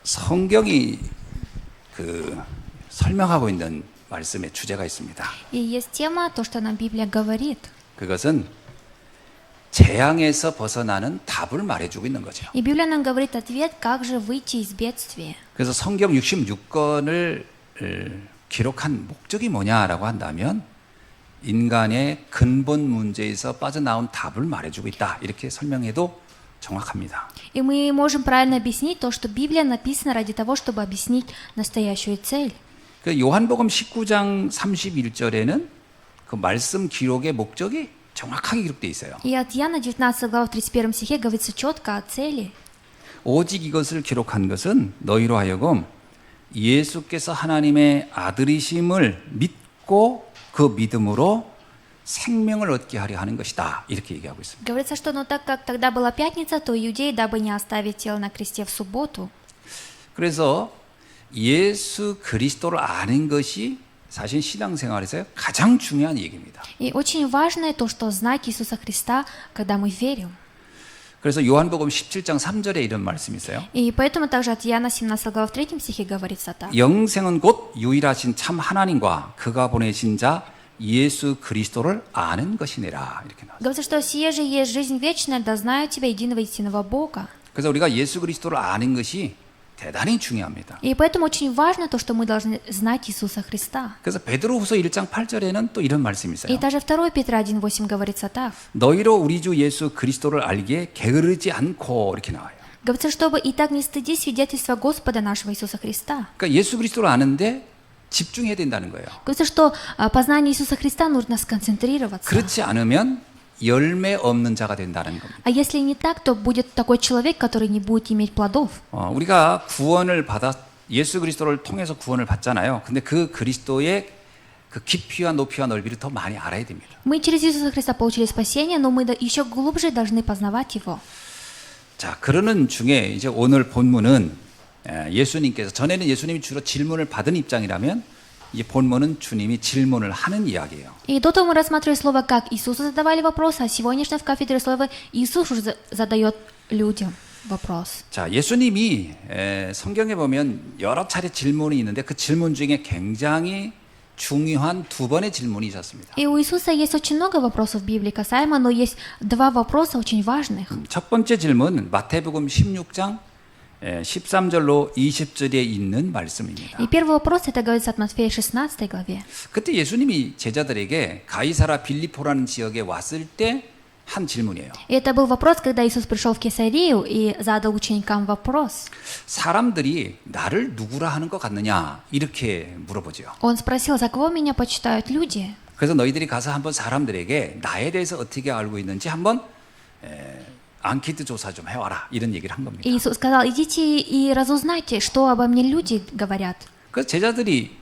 성경이 그 설명하고 있는 말씀의 주제가 있습니다. И есть тема, то, что нам Библия говорит. 그것은 재앙에서 벗어나는 답을 말해주고 있는 거죠. И Библия нам говорит ответ, как же выйти из бедствия. 그래서 성경 66권을 기록한 목적이 뭐냐라고 한다면 인간의 근본 문제에서 빠져나온 답을 말해주고 있다. 이렇게 설명해도 정확합니다. И мы можем правильно объяснить то, что Библия написана ради того, чтобы объяснить настоящую цель. 그 요한복음 19장 31절에는 그 말씀 기록의 목적이 정확하게 기록되어 있어요. И от Иоанна 19 глава в 31 стихе говорится четко о цели. 오직 이것을 기록한 것은 너희로 하여금 예수께서 하나님의 아들이심을 믿고 그 믿음으로 생명을 얻게 하려 하는 것이다. 이렇게 얘기하고 있습니다. Говорится, что но так как тогда была пятница, то иудеи, дабы не оставить тело на кресте в субботу. 그래서 예수 그리스도를 아는 것이 사실 신앙생활에서 가장 중요한 얘기입니다. И очень важно то, что знать Иисуса Христа, когда мы верим. 그래서 요한복음 17장 3절에 이런 말씀이 있어요. И поэтому также от Иоанна 17 глава в 3 стихе говорится так. 영생은 곧 유일하신 참 하나님과 그가 보내신 자 예수 그리스도를 아는 것이니라. 이렇게 나와요. Говорится, что сие же есть жизнь вечная, да знаю тебя, единого истинного Бога. 그래서 우리가 예수 그리스도를 아는 것이 대단히 중요합니다. И поэтому очень важно то, что мы должны знать Иисуса Христа. 그래서 베드로후서 1장 8절에는 또 이런 말씀이 있어요. И также 2 Петра 1:8 говорится так. 너희로 우리 주 예수 그리스도를 알기에 게으르지 않고 이렇게 나와요. Говорится, чтобы и так не стыди свидетельства Господа нашего Иисуса Христа. 그러니까 예수 그리스도를 아는데 집중해야 된다는 거예요. Говорится, что познание Иисуса Христа нужно сконцентрироваться. 그렇지 않으면 열매 없는 자가 된다는 겁니다. А если не так, то будет такой человек, который не будет иметь плодов. 우리가 구원을 받아 예수 그리스도를 통해서 구원을 받잖아요. 근데 그 그리스도의 그 깊이와 높이와 넓이를 더 많이 알아야 됩니다. Мы через Иисуса Христа получили спасение, но мы еще глубже должны познавать Его. 자, 그러는 중에 이제 오늘 본문은 예수님께서 전에는 예수님이 주로 질문을 받은 입장이라면 이 본문은 주님이 질문을 하는 이야기예요. И до того мы рассматривали слово, как Иисусу задавали вопросы, а сегодняшнем в кафедре слово Иисус уже задает людям вопрос. 자, 예수님이 성경에 보면 여러 차례 질문이 있는데 그 질문 중에 굉장히 중요한 두 번의 질문이 있었습니다. И у Иисуса есть очень много вопросов в Библии касаемо, но есть два вопроса очень важных. 첫 번째 질문은 마태복음 16장 13절로 20절에 있는 말씀입니다. И первый вопрос, это говорится от Матфея 16 главе. 그때 예수님이 제자들에게 가이사라 빌립보라는 지역에 왔을 때 한 질문이에요. И это был вопрос, когда Иисус пришел в Кесарию и задал ученикам вопрос. 사람들이 나를 누구라 하는 것 같느냐 이렇게 물어보죠. Он спросил, за кого меня почитают люди? 그래서 너희들이 가서 한번 사람들에게 나에 대해서 어떻게 알고 있는지 한번 앙케이트 조사 좀 해와라 이런 얘기를 한 겁니다. И Иисус сказал, идите и разузнайте, что обо мне люди говорят. 그래서 제자들이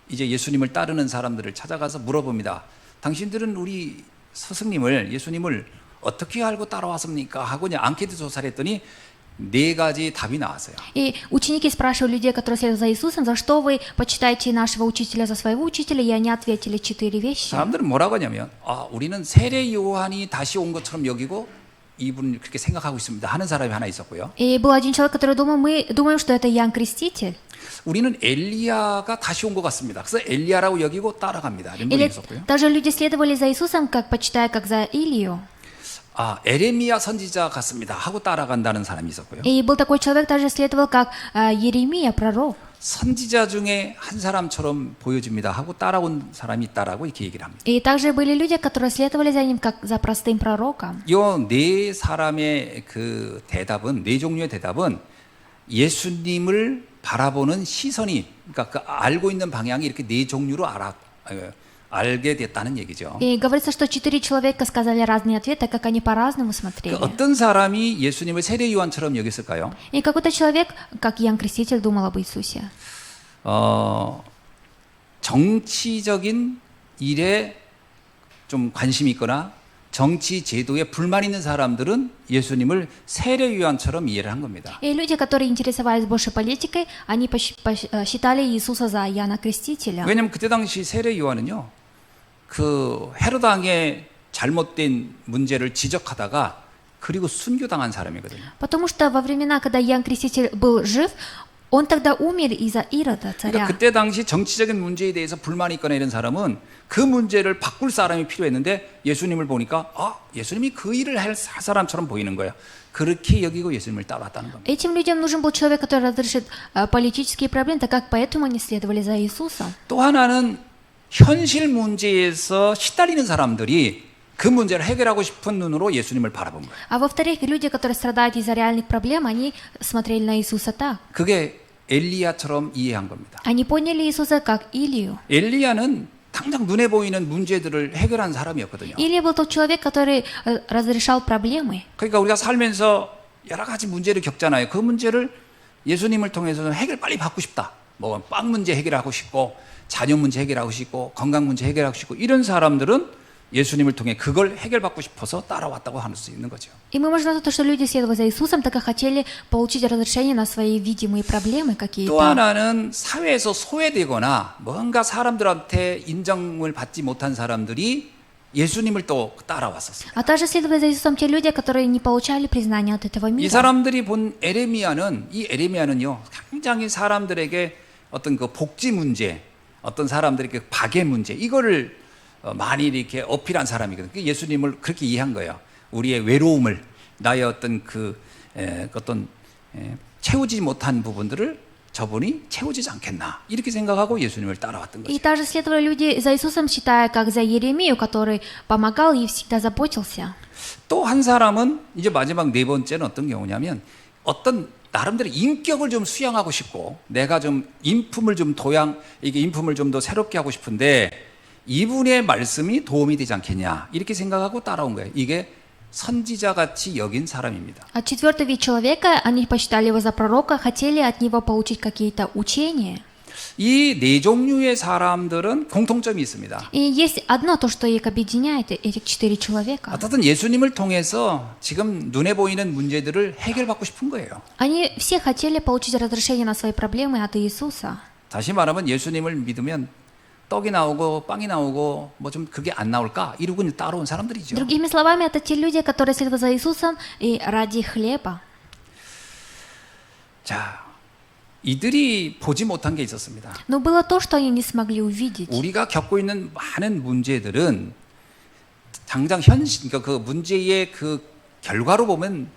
이제 예수님을 따르는 사람들을 찾아가서 물어봅니다. 당신들은 우리 스승님을 예수님을 어떻게 알고 따라왔습니까? 하고 이제 앙케이트 조사를 했더니 네 가지 답이 나왔어요. И ученики спрашивали людей, которые следуют за Иисусом, за что вы почитаете нашего учителя за своего учителя, и они ответили 4 вещи. 사람들은 뭐라고 하냐면 우리는 세례 요한이 다시 온 것처럼 여기고 이분 그렇게 생각하고 있습니다 하는 사람이 하나 있었고요. И был один человек, который думал, мы думаем, что это Иоанн Креститель. 우리는 엘리야가 다시 온 것 같습니다. 그래서 엘리야라고 여기고 따라갑니다. 이런 분이 Или 있었고요. даже люди следовали за Иисусом, как почитая, как за Илию. 에레미야 선지자 같습니다 하고 따라간다는 사람이 있었고요. И был такой человек, также следовал, как Еремия, пророк. 선지자 중에 한 사람처럼 보여집니다 하고 따라온 사람이 있다라고 이렇게 얘기를 합니다. И также были люди, которые следовали за ним, как за простым пророком. 이 네 사람의 그 대답은 네 종류의 대답은 예수님을 바라보는 시선이 그러니까 그 알고 있는 방향이 이렇게 네 종류로 알게 됐다는 얘기죠. И говорится, что 4 человека сказали разные ответы, так как они по-разному смотрели. 어떤 사람이 예수님을 세례 요한처럼 여겼을까요? И какой-то человек, как Иоанн Креститель, думал об Иисусе. 정치적인 일에 좀 관심이 있거나 정치 제도에 불만 있는 사람들은 예수님을 세례 요한처럼 이해를 한 겁니다. И люди, которые интересовались больше политикой, они считали Иисуса за Иоанна Крестителя. 왜냐하면 그때 당시 세례 요한은요, 그 헤롯 왕의 잘못된 문제를 지적하다가 그리고 순교당한 사람이거든요. Потому что во времена, когда Иоанн Креститель был жив, Он тогда умер из-за Ирода, 그러니까 царя. 그때 당시 정치적인 문제에 대해서 불만이 있거나 이런 사람은 그 문제를 바꿀 사람이 필요했는데 예수님을 보니까 예수님이 그 일을 할 사람처럼 보이는 거야. 그렇게 여기고 예수님을 따라왔다는 겁니다. Этим людям нужен был человек, который разрешит политические проблемы, так как поэтому они следовали за Иисусом. 또 하나는 현실 문제에서 시달리는 사람들이 그 문제를 해결하고 싶은 눈으로 예수님을 바라본 거예요. А во-вторых, люди, которые страдают из-за реальных проблем, они смотрели на Иисуса так. 그게 엘리야처럼 이해한 겁니다. Они поняли Иисуса как Илию. 엘리야는 당장 눈에 보이는 문제들을 해결한 사람이었거든요. Илия был тот человек, который разрешал проблемы. 그러니까 우리가 살면서 여러 가지 문제를 겪잖아요. 그 문제를 예수님을 통해서 해결 빨리 받고 싶다. 뭐 빵 문제 해결하고 싶고 자녀 문제 해결하고 싶고 건강 문제 해결하고 싶고 이런 사람들은 예수님을 통해 그걸 해결받고 싶어서 따라왔다고 할 수 있는 거죠. И мы можем сказать, что люди следовали за Иисусом, так как хотели получить разрешение на свои видимые проблемы 또 какие-то. 하나는 사회에서 소외되거나 뭔가 사람들한테 인정을 받지 못한 사람들이 예수님을 또 따라왔었어요. А также следовали за Иисусом те люди, которые не получали признания от этого 이 мира. 사람들이 본 에레미야는요 굉장히 사람들에게 어떤 그 복지 문제, 어떤 사람들에게 박애 문제 이거를 많이 이렇게 어필한 사람이거든요. 예수님을 그렇게 이해한 거예요. 우리의 외로움을 나의 어떤 채우지 못한 부분들을 저분이 채워지지 않겠나 이렇게 생각하고 예수님을 따라왔던 И 거죠. также следовали люди за Иисусом, считая, как за Еремию, который помогал и всегда заботился. 또 한 사람은 이제 마지막 네 번째는 어떤 경우냐면 어떤 나름대로 인격을 좀 수양하고 싶고 내가 좀 인품을 좀 더 새롭게 하고 싶은데 이분의 말씀이 도움이 되지 않겠냐 이렇게 생각하고 따라온 거예요. 이게 선지자같이 여긴 사람입니다. А четвертый вид человека, они посчитали его за пророка, хотели от него получить какие-то учения. 이 네 종류의 사람들은 공통점이 있습니다. И есть одно то, что их объединяет, этих 4 человека. 어쨌든 예수님을 통해서 지금 눈에 보이는 문제들을 해결받고 싶은 거예요. Они все хотели получить разрешение на свои проблемы от Иисуса. 다시 말하면 예수님을 믿으면 떡이 나오고 빵이 나오고 뭐 좀 그게 안 나올까 이러고 따라온 사람들이죠. Другими словами, это те люди, которые следуют за Иисусом и ради хлеба. 자, 이들이 보지 못한 게 있었습니다. Но было то, что они не смогли увидеть. 우리가 겪고 있는 많은 문제들은 당장 그러니까 그 문제의 그 결과로 보면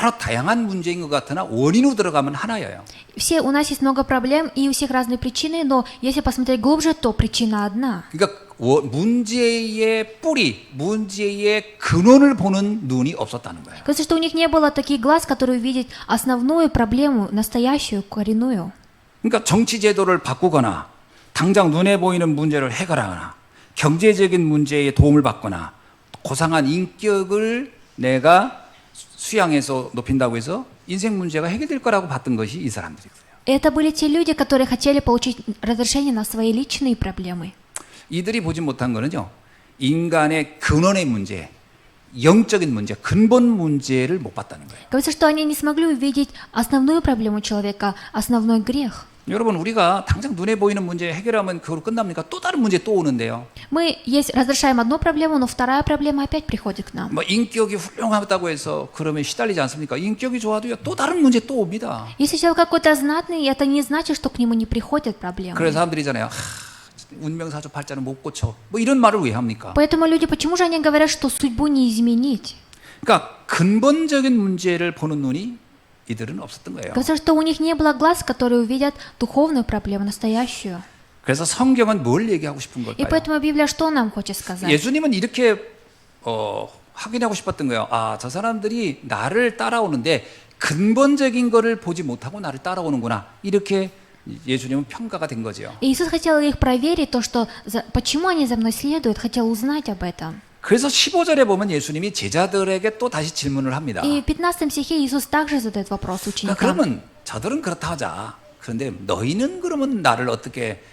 여러 다양한 문제인 것 같으나 원인으로 들어가면 하나예요. Все, у нас есть много проблем, и у всех разные причины, но если посмотреть глубже, то причина одна. 그러니까 문제의 뿌리, 문제의 근원을 보는 눈이 없었다는 거예요. Кажется, что у них не было таких глаз, которые увидят основную проблему, настоящую, коренную. 그러니까 정치 제도를 바꾸거나 당장 눈에 보이는 문제를 해결하거나 경제적인 문제에 도움을 받거나 고상한 인격을 내가 수양해서 높인다고 해서 인생 문제가 해결될 거라고 봤던 것이 이 사람들이거든요. Это были те люди, которые хотели получить разрешение на свои личные проблемы. 이들이 보지 못한 거는요. 인간의 근원의 문제, 영적인 문제, 근본 문제를 못 봤다는 거예요. Кажется, что они не смогли увидеть основную проблему человека, основной грех. 여러분 우리가 당장 눈에 보이는 문제 해결하면 그걸로 끝납니까? 또 다른 문제 또 오는데요. Мы разрешаем одну проблему, но вторая проблема опять приходит к нам. 뭐 인격이 훌륭하다고 해서 그러면 시달리지 않습니까? 인격이 좋아도요. 또 다른 문제 또 옵니다. Если человек какой-то знатный, это не значит, что к нему не приходят проблемы. 그래서 사람들이잖아요. 운명사주 팔자는 못 고쳐. 뭐 이런 말을 왜 합니까? Поэтому люди, почему же они говорят, что судьбу не изменить? 그러니까 근본적인 문제를 보는 눈이 이들은 없었던 거예요. Кажется, что у них не было глаз, которые увидят духовную проблему, настоящую. 그래서 성경은 뭘 얘기하고 싶은 И 걸까요? поэтому Библия что нам хочет сказать? 예수님은 이렇게 확인하고 싶었던 거예요. 저 사람들이 나를 따라오는데 근본적인 거를 보지 못하고 나를 따라오는구나. 이렇게 예수님은 평가가 된 거죠. Иисус хотел их проверить, то, что, почему они за мной следуют, хотел узнать об этом. 그래서 15절에 보면 예수님이 제자들에게 또 다시 질문을 합니다. И в 15 стихе Иисус также задает вопрос ученикам. 그러면 저들은 그렇다 하자. 그런데 너희는 그러면 나를 어떻게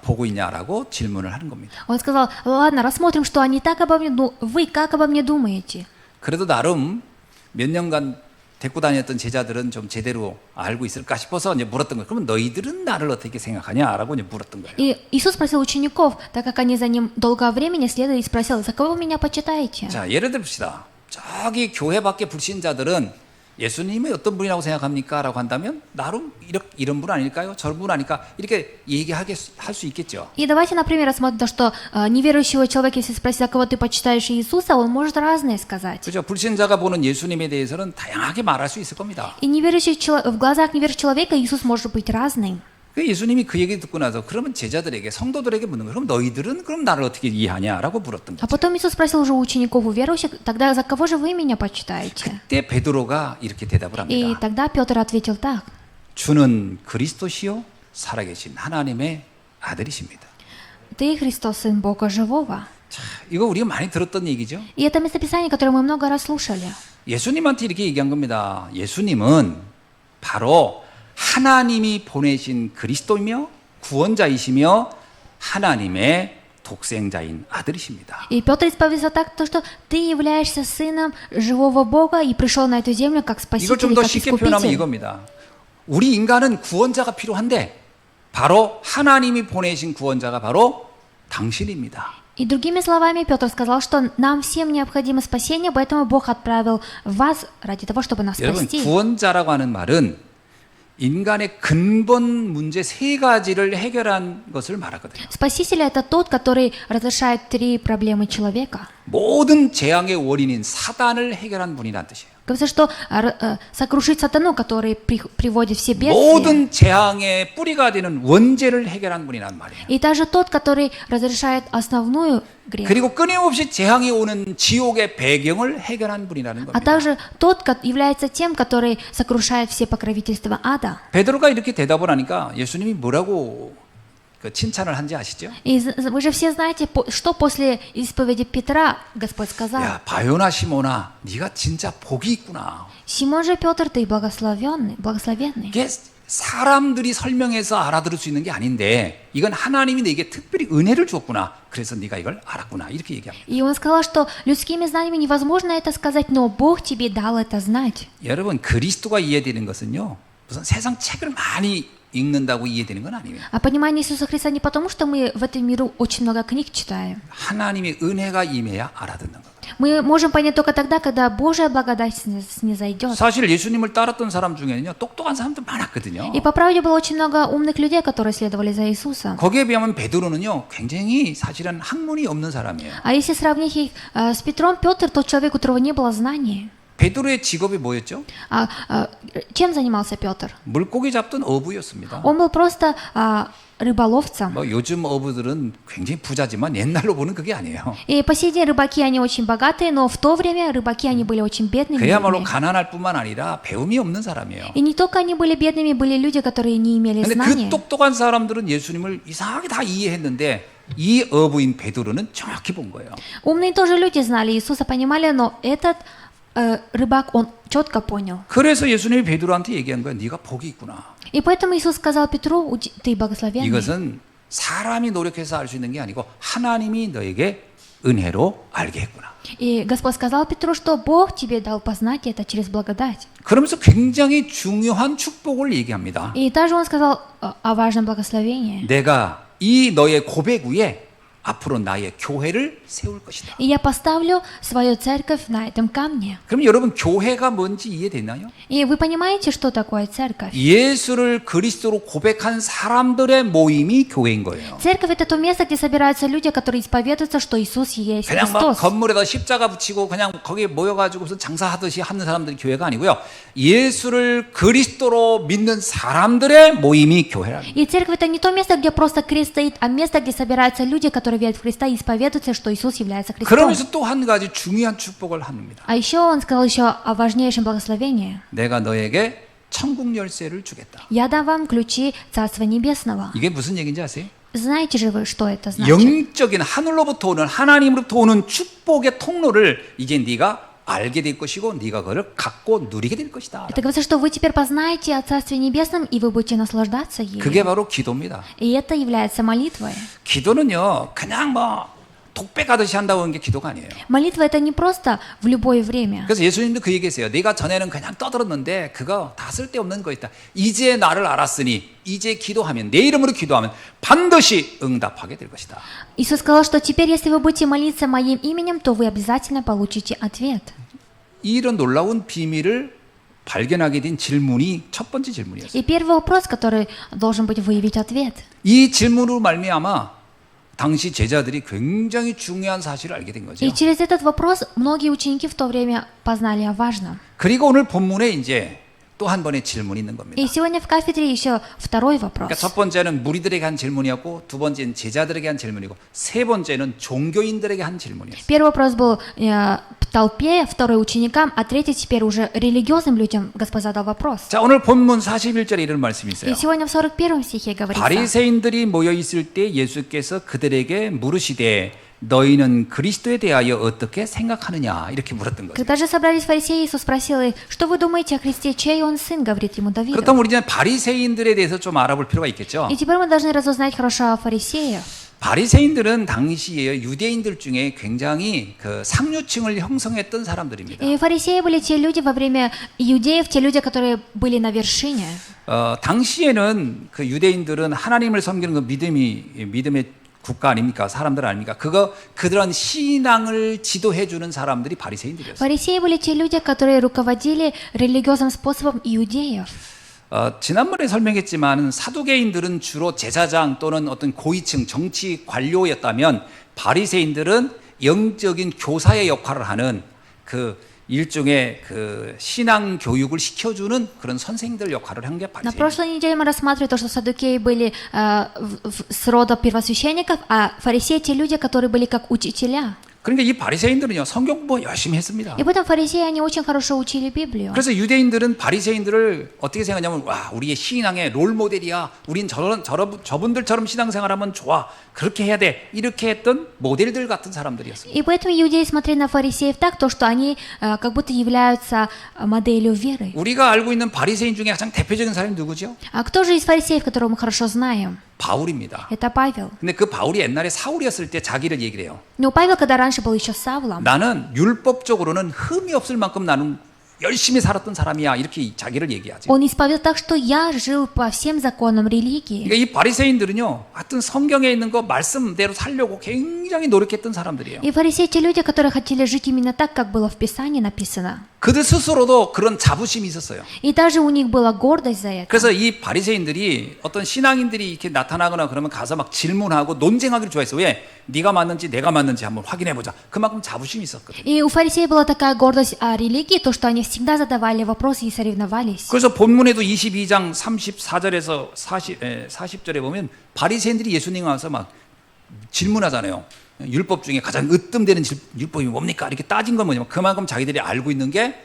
보고 있냐라고 질문을 하는 겁니다. Он сказал, ладно, рассмотрим, что они так обо мне, но вы как обо мне думаете? 그래도 나름 몇 년간 데리고 다녔던 제자들은 좀 제대로 알고 있을까 싶어서 이제 물었던 거예요. 그러면 너희들은 나를 어떻게 생각하냐라고 이제 물었던 거예요. И Иисус спросил учеников, так как они за ним долгое время следовали, и спросил, за кого вы меня почитаете? 자, 예를 들읍시다. 저기 교회 밖에 불신자들은 예수님이 어떤 분이라고 생각합니까? 라고 한다면 나름 이런 분 아닐까요? 저런 분 아닐까? 이렇게 할 수 있겠죠. И давайте, например, рассмотрим то, что неверующего человека, если спросить, а кого ты почитаешь Иисуса, он может разное сказать. 그렇죠. 불신자가 보는 예수님에 대해서는 다양하게 말할 수 있을 겁니다. И в глазах неверующего человека Иисус может быть разным. 그 예수님이 그 얘기 듣고 나서 그러면 제자들에게 성도들에게 묻는 거예요. 그럼 너희들은 그럼 나를 어떻게 이해하냐라고 물었던 А 거죠. потом Иисус спросил уже у учеников, у верующих, тогда за кого же вы меня почитаете? 그때 베드로가 이렇게 대답을 И 합니다. тогда Петр ответил так. 주는 그리스도시요 살아계신 하나님의 아들이십니다. Ты Христос, Сын Бога Живого. 자, 이거 우리가 많이 들었던 얘기죠. И это местописание, которое мы много раз слушали. 예수님한테 이렇게 얘기한 겁니다. 예수님은 바로 하나님이 보내신 그리스도이며 구원자이시며 하나님의 독생자인 아들이십니다. И Петр исповедовал так, то, что ты являешься Сыном живого Бога и пришел на эту землю как 이걸 Спаситель 좀 и 더 как 쉽게 표현하면 Искупитель. 이겁니다. 우리 인간은 구원자가 필요한데 바로 하나님이 보내신 구원자가 바로 당신입니다. И другими словами, Петр сказал, что нам всем необходимо спасение, поэтому Бог отправил вас ради того, чтобы нас 여러분 спасти. 구원자라고 하는 말은 인간의 근본 문제 세 가지를 해결한 것을 말하거든요. Спаситель – это тот, который разрешает 3 проблемы человека. 모든 재앙의 원인인 사단을 해결한 분이란 뜻이에요. Говорится, что сокрушить сатану, который приводит все бедствия. 모든 재앙의 뿌리가 되는 원죄를 해결한 분이란 말이에요. И также тот, который разрешает основную грех. 그리고 끊임없이 재앙이 오는 지옥의 배경을 해결한 분이라는 А 겁니다. также тот, является тем, который сокрушает все покровительства ада. 베드로가 이렇게 대답을 하니까 예수님이 뭐라고 그 칭찬을 한지 아시죠? И вы же все знаете, что после исповеди Петра Господь сказал. 야, 바요나 시모나, 네가 진짜 복이 있구나. Симон же Петр, ты благословенный. 이게 사람들이 설명해서 알아들을 수 있는 게 아닌데 이건 하나님이 내게 특별히 은혜를 주었구나. 그래서 네가 이걸 알았구나. 이렇게 얘기합니다. И он сказал, что людскими знаниями невозможно это сказать, но Бог тебе дал это знать. 여러분 그리스도가 이해되는 것은요. 무슨 세상 책을 많이 읽는다고 이해되는 건 아니에요. А понимание Иисуса Христа не потому, что мы в этом миру очень много книг читаем. 하나님의 은혜가 임해야 알아듣는 거예요. Мы можем понять только тогда, когда Божья благодать снизойдет. 사실 예수님을 따랐던 사람 중에는요. 똑똑한 사람들 많았거든요. И по правде было очень много умных людей, которые следовали за Иисусом. 거기에 비하면 베드로는요. 굉장히 사실은 학문이 없는 사람이에요. А если сравнить их с Петром, Петр тот человек, у которого не было знаний. 베드로의 직업이 뭐였죠? Чем занимался Петр? 물고기 잡던 어부였습니다. Он был просто рыболовцем. 뭐 요즘 어부들은 굉장히 부자지만 옛날로 보는 그게 아니에요. И по сей день рыбаки, они очень богатые, но в то время рыбаки, они были очень бедными. 그야말로 людьми. 가난할 뿐만 아니라 배움이 없는 사람이에요. И не только они были бедными, были люди, которые не имели 근데 знаний. 그 똑똑한 사람들은 예수님을 이상하게 다 이해했는데 이 어부인 베드로는 정확히 본 거예요. Умные тоже люди знали Иисуса, понимали, но этот рыбак, он четко понял. 그래서 예수님이 베드로한테 얘기한 거야. 네가 복이 있구나. И поэтому Иисус сказал Петру, ты благословенный. 이것은 사람이 노력해서 알 수 있는 게 아니고 하나님이 너에게 은혜로 알게 했구나. И Господь сказал Петру, что Бог тебе дал познать это через благодать. 그러면서 굉장히 중요한 축복을 얘기합니다. И также Он сказал о важном благословении. 내가 이 너의 고백 위에 앞으로 나의 교회를 세울 것이다. И я поставлю свою церковь на этом камне. 그럼 여러분 교회가 뭔지 이해되나요? И вы понимаете, что такое церковь? 예수를 그리스도로 고백한 사람들의 모임이 교회인 거예요. Церковь – это то место, где собираются люди, которые исповедуются, что Иисус есть 그냥 막 Христос. 건물에다 십자가 붙이고 그냥 거기에 모여가지고서 장사하듯이 하는 사람들이 교회가 아니고요. 예수를 그리스도로 믿는 사람들의 모임이 교회라는 거예요. И церковь – это не то место, где просто крест стоит, а место, где собираются люди, которые верят в Христа и исповедуются, что Иисус является Христом. 그러면서 또 한 가지 중요한 축복을 합니다. А еще Он сказал еще о важнейшем благословении. 내가 너에게 천국 열쇠를 주겠다. «Я дам вам ключи Царства Небесного». 이게 무슨 얘기인지 아세요? Знаете же вы, что это значит? 영적인 하늘로부터 오는 하나님으로부터 오는 축복의 통로를 이제 네가 알게 될 것이고 네가 그걸 갖고 누리게 될 것이다. Это говорится, что вы теперь познаете о Царстве Небесном, и вы будете наслаждаться 그게 ею. 바로 기도입니다. И это является молитвой. 기도는요, 그냥 뭐 독배 가듯이 한다고 하는 게 기도가 아니에요. Молитва – это не просто в любое время. 그래서 예수님도 그 얘기했어요. 내가 전에는 그냥 떠들었는데 그거 다 쓸데없는 거 있다. 이제 나를 알았으니 이제 기도하면 내 이름으로 기도하면 반드시 응답하게 될 것이다. Иисус сказал, что теперь, если вы будете молиться моим именем, то вы обязательно получите ответ. 이런 놀라운 비밀을 발견하게 된 질문이 첫 번째 질문이었어요. И первый вопрос, который должен быть выявить ответ. 이 질문으로 말미암아 당시 제자들이 굉장히 중요한 사실을 알게 된 거죠. И через этот вопрос многие ученики в то время познали о важном. 그리고 오늘 본문에 이제 또 한 번의 질문이 있는 겁니다. И сегодня в кафедре еще второй вопрос. 그러니까 첫 번째는 무리들에게 한 질문이었고, 두 번째는 제자들에게 한 질문이고, 세 번째는 종교인들에게 한 질문이었어요. Первый вопрос был толпе, второй ученикам, а третий теперь уже религиозным людям Господь задал вопрос. 자, 오늘 본문 41절에 이런 말씀이 있어요. И сегодня в 41 стихе говорится: 바리새인들이 모여 있을 때 예수께서 그들에게 물으시되 너희는 그리스도에 대하여 어떻게 생각하느냐 이렇게 물었던 거죠. Когда же собрались фарисеи, Иисус спросил их: что вы думаете о Христе, чей он сын, говорит ему Давид. 그렇다면 우리는 바리새인들에 대해서 좀 알아볼 필요가 있겠죠. И теперь мы должны разузнать хорошо о фарисеях. 바리새인들은 당시에 유대인들 중에 굉장히 그 상류층을 형성했던 사람들입니다. И фарисеи были те люди во время иудеев, те люди, которые были на вершине. 당시에는 그 유대인들은 하나님을 섬기는 그 믿음의 국가 아닙니까? 사람들 아닙니까? 그들은 신앙을 지도해 주는 사람들이 바리새인들이었어요. Фарисеи были те люди, которые руководили религиозным способом иудеев. 지난번에 설명했지만 사두개인들은 주로 제사장 또는 어떤 고위층 정치 관료였다면 바리새인들은 영적인 교사의 역할을 하는 그 일종의 그 신앙 교육을 시켜주는 그런 선생님들 역할을 한 게 На 바리새인. прошлой неделе мы рассматривали то, что саддукеи были с рода первосвященников, а фарисеи те люди, которые были как учителя. 그러니까 이 바리새인들은요 성경 공부 열심히 했습니다. И поэтому фарисеи, они очень хорошо учили Библию. 그래서 유대인들은 바리새인들을 어떻게 생각하냐면 와 우리의 신앙의 롤 모델이야. 우린 저분들처럼 신앙생활하면 좋아. 그렇게 해야 돼. 이렇게 했던 모델들 같은 사람들이었어요. И поэтому иудеи смотрели на фарисеев так, то, что они как будто являются моделью веры. 우리가 알고 있는 바리새인 중에 가장 대표적인 사람이 누구죠? А кто же из фарисеев, которого мы хорошо знаем? 바울입니다. Это Павел. 근데 그 바울이 옛날에 사울이었을 때 자기를 얘기를 해요. Но Павел, когда раньше был еще Савлом, 나는 율법적으로는 흠이 없을 만큼 나는 열심히 살았던 사람이야. 이렇게 자기를 얘기하죠. он исповедовал так, что я жил по всем законам религии. 그러니까 이 바리새인들은요, 하여튼 성경에 있는 거 말씀대로 살려고 굉장히 노력했던 사람들이에요. И фарисеи те люди, которые хотели жить именно так, как было в Писании написано. 그들 스스로도 그런 자부심이 있었어요. И даже у них была гордость за это. 그래서 이 바리새인들이 어떤 신앙인들이 이렇게 나타나거나 그러면 가서 막 질문하고 논쟁하기를 좋아했어요. 왜? 네가 맞는지 내가 맞는지 한번 확인해 보자. 그만큼 자부심이 있었거든요. И у фарисеев была такая гордость о религии, то, что они всегда задавали вопросы и соревновались. 그래서 본문에도 22장 34절에서 40절에 보면 바리새인들이 예수님 와서 막 질문하잖아요. 율법 중에 가장 으뜸되는 율법이 뭡니까? 이렇게 따진 건 뭐냐면 그만큼 자기들이 알고 있는 게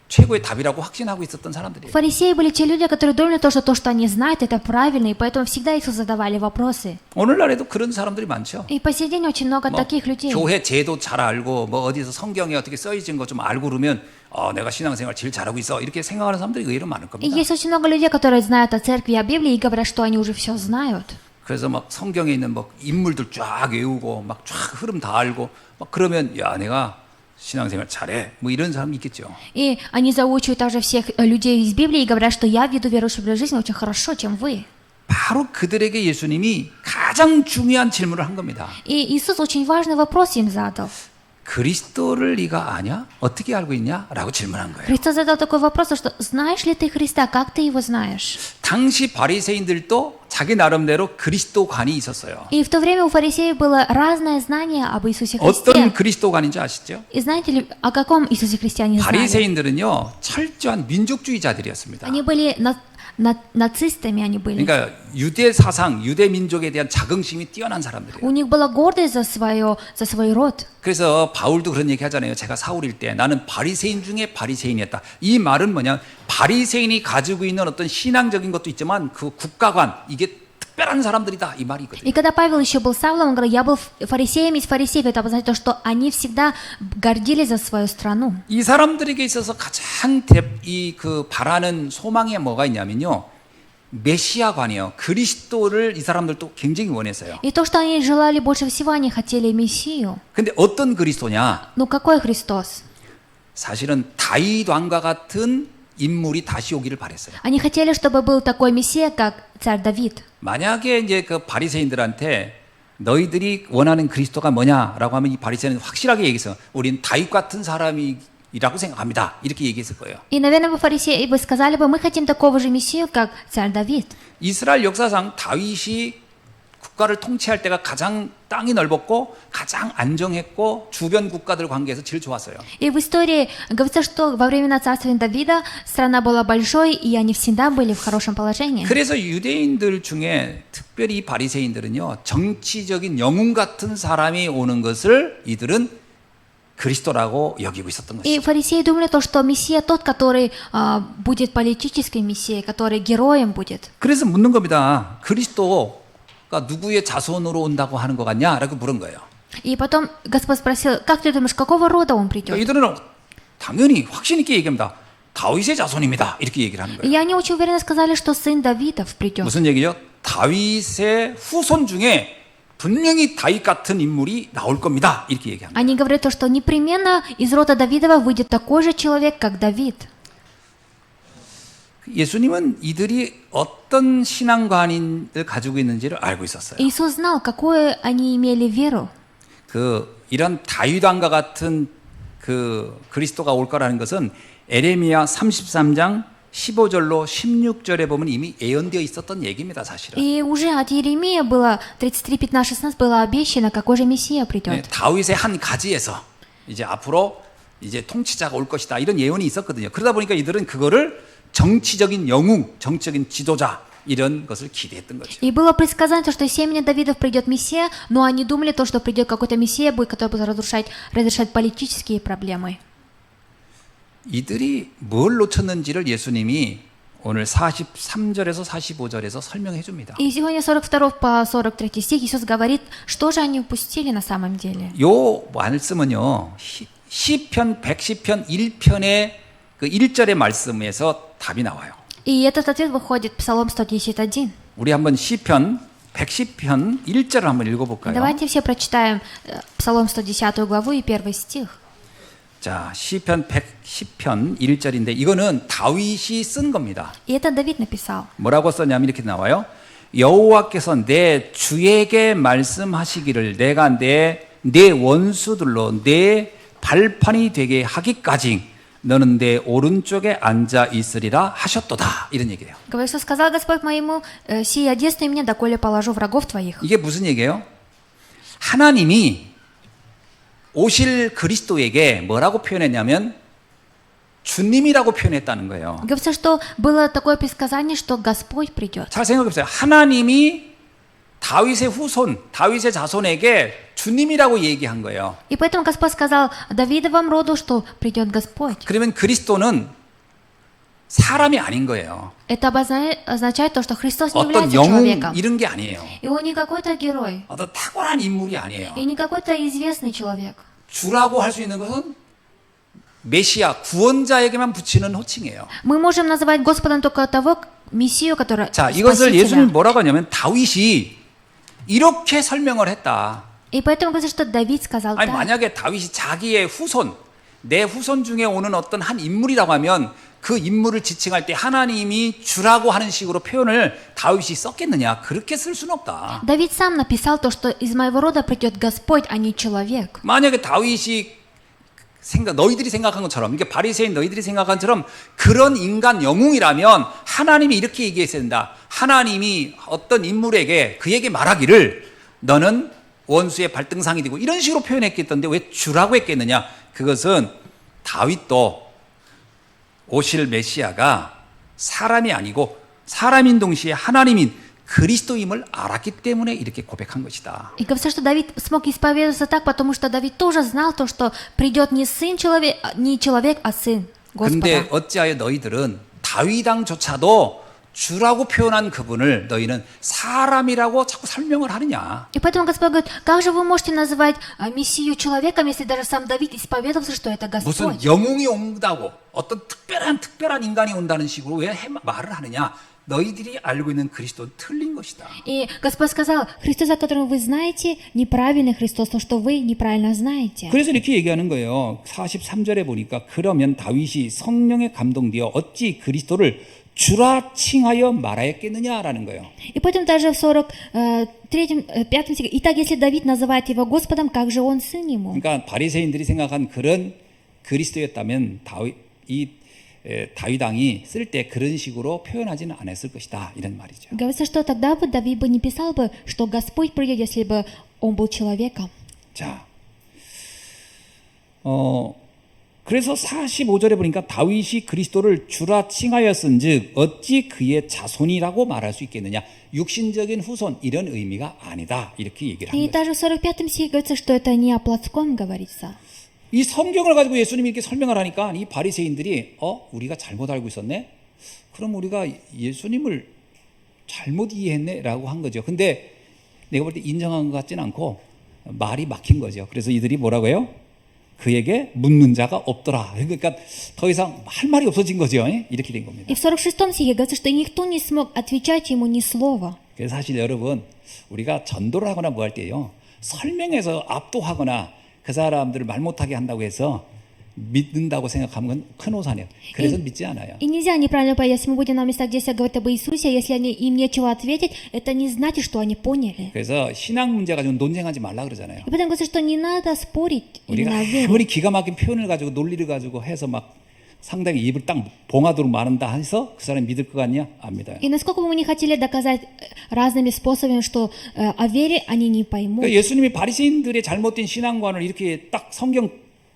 최고의 답이라고 확신하고 있었던 사람들이에요. Фарисеи были те люди, которые думали, то, что они знают, это правильно, и поэтому всегда Иисусу задавали вопросы. 오늘날에도 그런 사람들이 많죠. И по сей день очень много 뭐 таких людей. 교회 제도 잘 알고 뭐 어디서 성경에 어떻게 써있는 거 좀 알고 그러면 내가 신앙생활 제일 잘하고 있어 이렇게 생각하는 사람들이 의외로 많을 И 겁니다. есть очень много людей, которые знают о церкви, о Библии, и говорят, что они уже все знают. 그래서 막 성경에 있는 뭐 인물들 쫙 외우고 막 쫙 흐름 다 알고 막 그러면 야 내가 신앙생활 잘해 뭐 이런 사람이 있겠죠. И они заучивают также всех людей из Библии и говорят, что я веду верующую жизнь очень хорошо, чем вы. 바로 그들에게 예수님이 가장 중요한 질문을 한 겁니다. И Иисус очень важный вопрос им задал. 그리스도를 네가 아냐? 어떻게 알고 있냐? 라고 질문한 거예요. Христос задал такой вопрос, что знаешь ли ты Христа, как ты его знаешь? 당시 바리새인들도 자기 나름대로 그리스도관이 있었어요. И в то время у фарисеев было разное знание об Иисусе 어떤 Христе. 그리스도관인지 아시죠? И знаете ли, о каком Иисусе Христе они знали? 바리새인들은요 철저한 민족주의자들이었습니다. Они были нацистами, они были. 그러니까 유대 사상, 유대 민족에 대한 자긍심이 뛰어난 사람들이에요. У них была гордость за свой род. 그래서 바울도 그런 얘기 하잖아요. 제가 사울일 때 나는 바리새인 중에 바리새인이었다. 이 말은 뭐냐? 바리새인이 가지고 있는 어떤 신앙적인 것도 있지만 그 국가관 이게 특별한 사람들이다 이 말이거든요. И когда Павел еще был Савлом, он говорил, я был фарисеем из фарисеев. Это обозначает то, что они всегда гордились за свою страну. 이 사람들에게 있어서 가장 그 바라는 소망이 뭐가 있냐면요. 메시아관이요. 그리스도를 이 사람들도 굉장히 원했어요. И то, что они желали больше всего, они хотели Мессию. 근데 어떤 그리스도냐? Ну какой Христос? 사실은 다윗 왕과 같은 인물이 다시 오기를 바랬어요. Они хотели, чтобы был такой Мессия, как царь Давид. 만약에 이제 그 바리새인들한테 너희들이 원하는 그리스도가 뭐냐라고 하면 이 바리새인은 확실하게 얘기해서 우린 다윗 같은 사람이 이라고 생각합니다. 이렇게 얘기했을 거예요. И, наверное, вы, фарисеи, вы сказали бы, мы хотим такого же Мессию, как царь Давид. 이스라엘 역사상 다윗이 국가를 통치할 때가 가장 땅이 넓었고 가장 안정했고 주변 국가들 관계에서 제일 좋았어요. И в истории говорится, что во времена царствования Давида страна была большой, и они всегда были в хорошем положении. 그래서 유대인들 중에 특별히 바리새인들은요, 정치적인 영웅 같은 사람이 오는 것을 이들은 그리스도라고 여기고 있었던 И 것이죠. фарисеи думали то, что Мессия тот, который будет политической Мессией, который героем будет. 그래서 묻는 겁니다. 그리스도가 누구의 자손으로 온다고 하는 것 같냐라고 물은 거예요. И потом Господь спросил, как ты думаешь, какого рода он 그러니까 придет? 이들은 당연히 확신 있게 얘기합니다. 다윗의 자손입니다. 이렇게 얘기를 하는 И 거예요. они очень уверенно сказали, что сын Давидов придет. 무슨 얘기죠? 다윗의 후손 중에 분명히 다윗 같은 인물이 나올 겁니다. 이렇게 얘기합니다. Они говорят то, что непременно из рода Давидова выйдет такой же человек, как Давид. 예수님은 이들이 어떤 신앙관인을 가지고 있는지를 알고 있었어요. Иисус знал, какую они имели веру. 이런 다윗왕과 같은 그리스도가 올 거라는 것은 에레미야 33장 15절로 16절에 보면 이미 예언되어 있었던 얘기입니다, 사실은. И уже от Иеремии было 33, 15, 16 было обещано, какой же Мессия 네, придет. 다윗의 한 가지에서 이제 앞으로 이제 통치자가 올 것이다 이런 예언이 있었거든요. 그러다 보니까 이들은 그거를 정치적인 영웅, 정치적인 지도자 이런 것을 기대했던 거죠. И было предсказание, то, что из семени Давидов придет Мессия, но они думали то, что придет какой-то Мессия, который будет разрешать политические проблемы. 이들이 뭘 놓쳤는지를 예수님이 오늘 43절에서 45절에서 설명해 줍니다. И сегодня 42 по 43 стих Иисус говорит, что же они упустили на самом деле. 요 말씀은요. 시편 110편 1편의 그 1절의 말씀에서 답이 나와요. И этот ответ выходит в Псалом 110:1. 우리 한번 시편 110편 1절을 한번 읽어 볼까요? Давайте все прочитаем Псалом 110 главу и 1 стих. 자, 시편 110편 1절인데 이거는 다윗이 쓴 겁니다. И это Давид написал. 뭐라고 썼냐면 이렇게 나와요. 여호와께서 내 주에게 말씀하시기를 내가 내 원수들로 내 발판이 되게 하기까지 너는 내 오른쪽에 앉아 있으리라 하셨도다. 이런 얘기예요. Говорит, что сказал Господь моему, сей одесную мне, доколе положу врагов твоих. 이게 무슨 얘기예요? 하나님이 오실 그리스도에게 뭐라고 표현했냐면 주님이라고 표현했다는 거예요. Говорится, что было такое предсказание, что Господь придет. 잘 생각해 보세요. 하나님이 다윗의 후손, 다윗의 자손에게 주님이라고 얘기한 거예요. И поэтому Господь сказал Давидовому роду, что придет Господь. 그러면 그리스도는 사람이 아닌 거예요. Это означает то, что Христос не 어떤 является 영웅 человеком. 이런 게 아니에요. И он не какой-то герой, 어떤 탁월한 인물이 아니에요. и не какой-то известный человек. 주라고 할 수 있는 것은 메시아, 구원자에게만 붙이는 호칭이에요. Мы можем называть Господом только того Мессию, который 자, 이것을 예수님이 Спасителя. 뭐라고 하냐면 다윗이 이렇게 설명을 했다. И поэтому говорится, что Давид сказал 아니 так. 만약에 다윗이 자기의 후손, 내 후손 중에 오는 어떤 한 인물이라고 하면 그 인물을 지칭할 때 하나님이 주라고 하는 식으로 표현을 다윗이 썼겠느냐? 그렇게 쓸 수는 없다. Давид сам написал то, что из моего рода придет Господь, а не человек. 만약에 다윗이 너희들이 생각한 것처럼, 이게 바리새인 너희들이 생각한 것처럼 그런 인간 영웅이라면 하나님이 이렇게 얘기했어야 된다. 하나님이 어떤 인물에게 그에게 말하기를 너는 원수의 발등상이 되고 이런 식으로 표현했겠던데 왜 주라고 했겠느냐? 그것은 다윗도 오실 메시아가 사람이 아니고 사람인 동시에 하나님인 그리스도임을 알았기 때문에 이렇게 고백한 것이다. И говорится, что Давид смог исповедоваться так, потому что Давид тоже знал то, что придет не человек, а сын 근데 Господа. 어찌하여 너희들은 다윗왕조차도 주라고 표현한 그분을 너희는 사람이라고 자꾸 설명을 하느냐? И поэтому Господь говорит, как же вы можете называть Мессию человеком, если даже сам Давид исповедовался, что это 무슨 Господь? 영웅이 온다고 어떤 특별한 인간이 온다는 식으로 왜 말을 하느냐? 너희들이 알고 있는 그리스도는 틀린 것이다. И Господь сказал, Христос, о котором вы знаете, неправильный Христос, то, что вы неправильно знаете. 그래서 이렇게 얘기하는 거예요. 43절에 보니까 그러면 다윗이 성령에 감동되어 어찌 그리스도를 주라 칭하여 말하였겠느냐라는 거예요. И поэтому даже в 43, 5 стихе, итак, если Давид называет его Господом, как же он сын ему? 그러니까 바리새인들이 생각한 그런 그리스도였다면 다윗 왕이 쓸 때 그런 식으로 표현하지는 않았을 것이다 이런 말이죠. Говорится, что тогда бы Давид бы не писал бы, что Господь придет, если бы он был человеком. 자, 그래서 45절에 보니까 다윗이 그리스도를 주라 칭하였은즉 어찌 그의 자손이라고 말할 수 있겠느냐? 육신적인 후손 이런 의미가 아니다 이렇게 얘기를 И 합니다. даже в 45-м стихе говорится, что это не о плотском говорится. 이 성경을 가지고 예수님이 이렇게 설명을 하니까 이 바리새인들이 우리가 잘못 알고 있었네? 그럼 우리가 예수님을 잘못 이해했네라고 한 거죠. 근데 내가 볼 때 인정한 것 같지는 않고 말이 막힌 거죠. 그래서 이들이 뭐라고 해요? 그에게 묻는 자가 없더라. 그러니까 더 이상 할 말이 없어진 거죠. 이렇게 된 겁니다. И в 46-м стихе говорится, что никто не смог отвечать ему ни слова. 그래서 사실 여러분 우리가 전도를 하거나 뭐 할 때요. 설명해서 압도하거나 그 사람들을 말 못하게 한다고 해서 믿는다고 생각하면 건 큰 오산이에요. 그래서 믿지 않아요. И нельзя неправильно понять, если мы будем на местах, где все говорят об Иисусе, если им нечего ответить, это не значит, что они поняли. 그래서 신앙 문제 가지고 논쟁하지 말라 그러잖아요. И потом говорится, что не надо спорить 우리가 именно о вере. 아무리 기가 막힌 표현을 가지고 논리를 가지고 해서 막 상당히 입을 딱 봉하도록 말한다 해서 그 사람이 믿을 것 같냐? 안 믿어요. И насколько бы мы не хотели доказать разными способами, что о вере они не поймут. 그러니까 예수님이 바리새인들의 잘못된 신앙관을 이렇게 딱 성경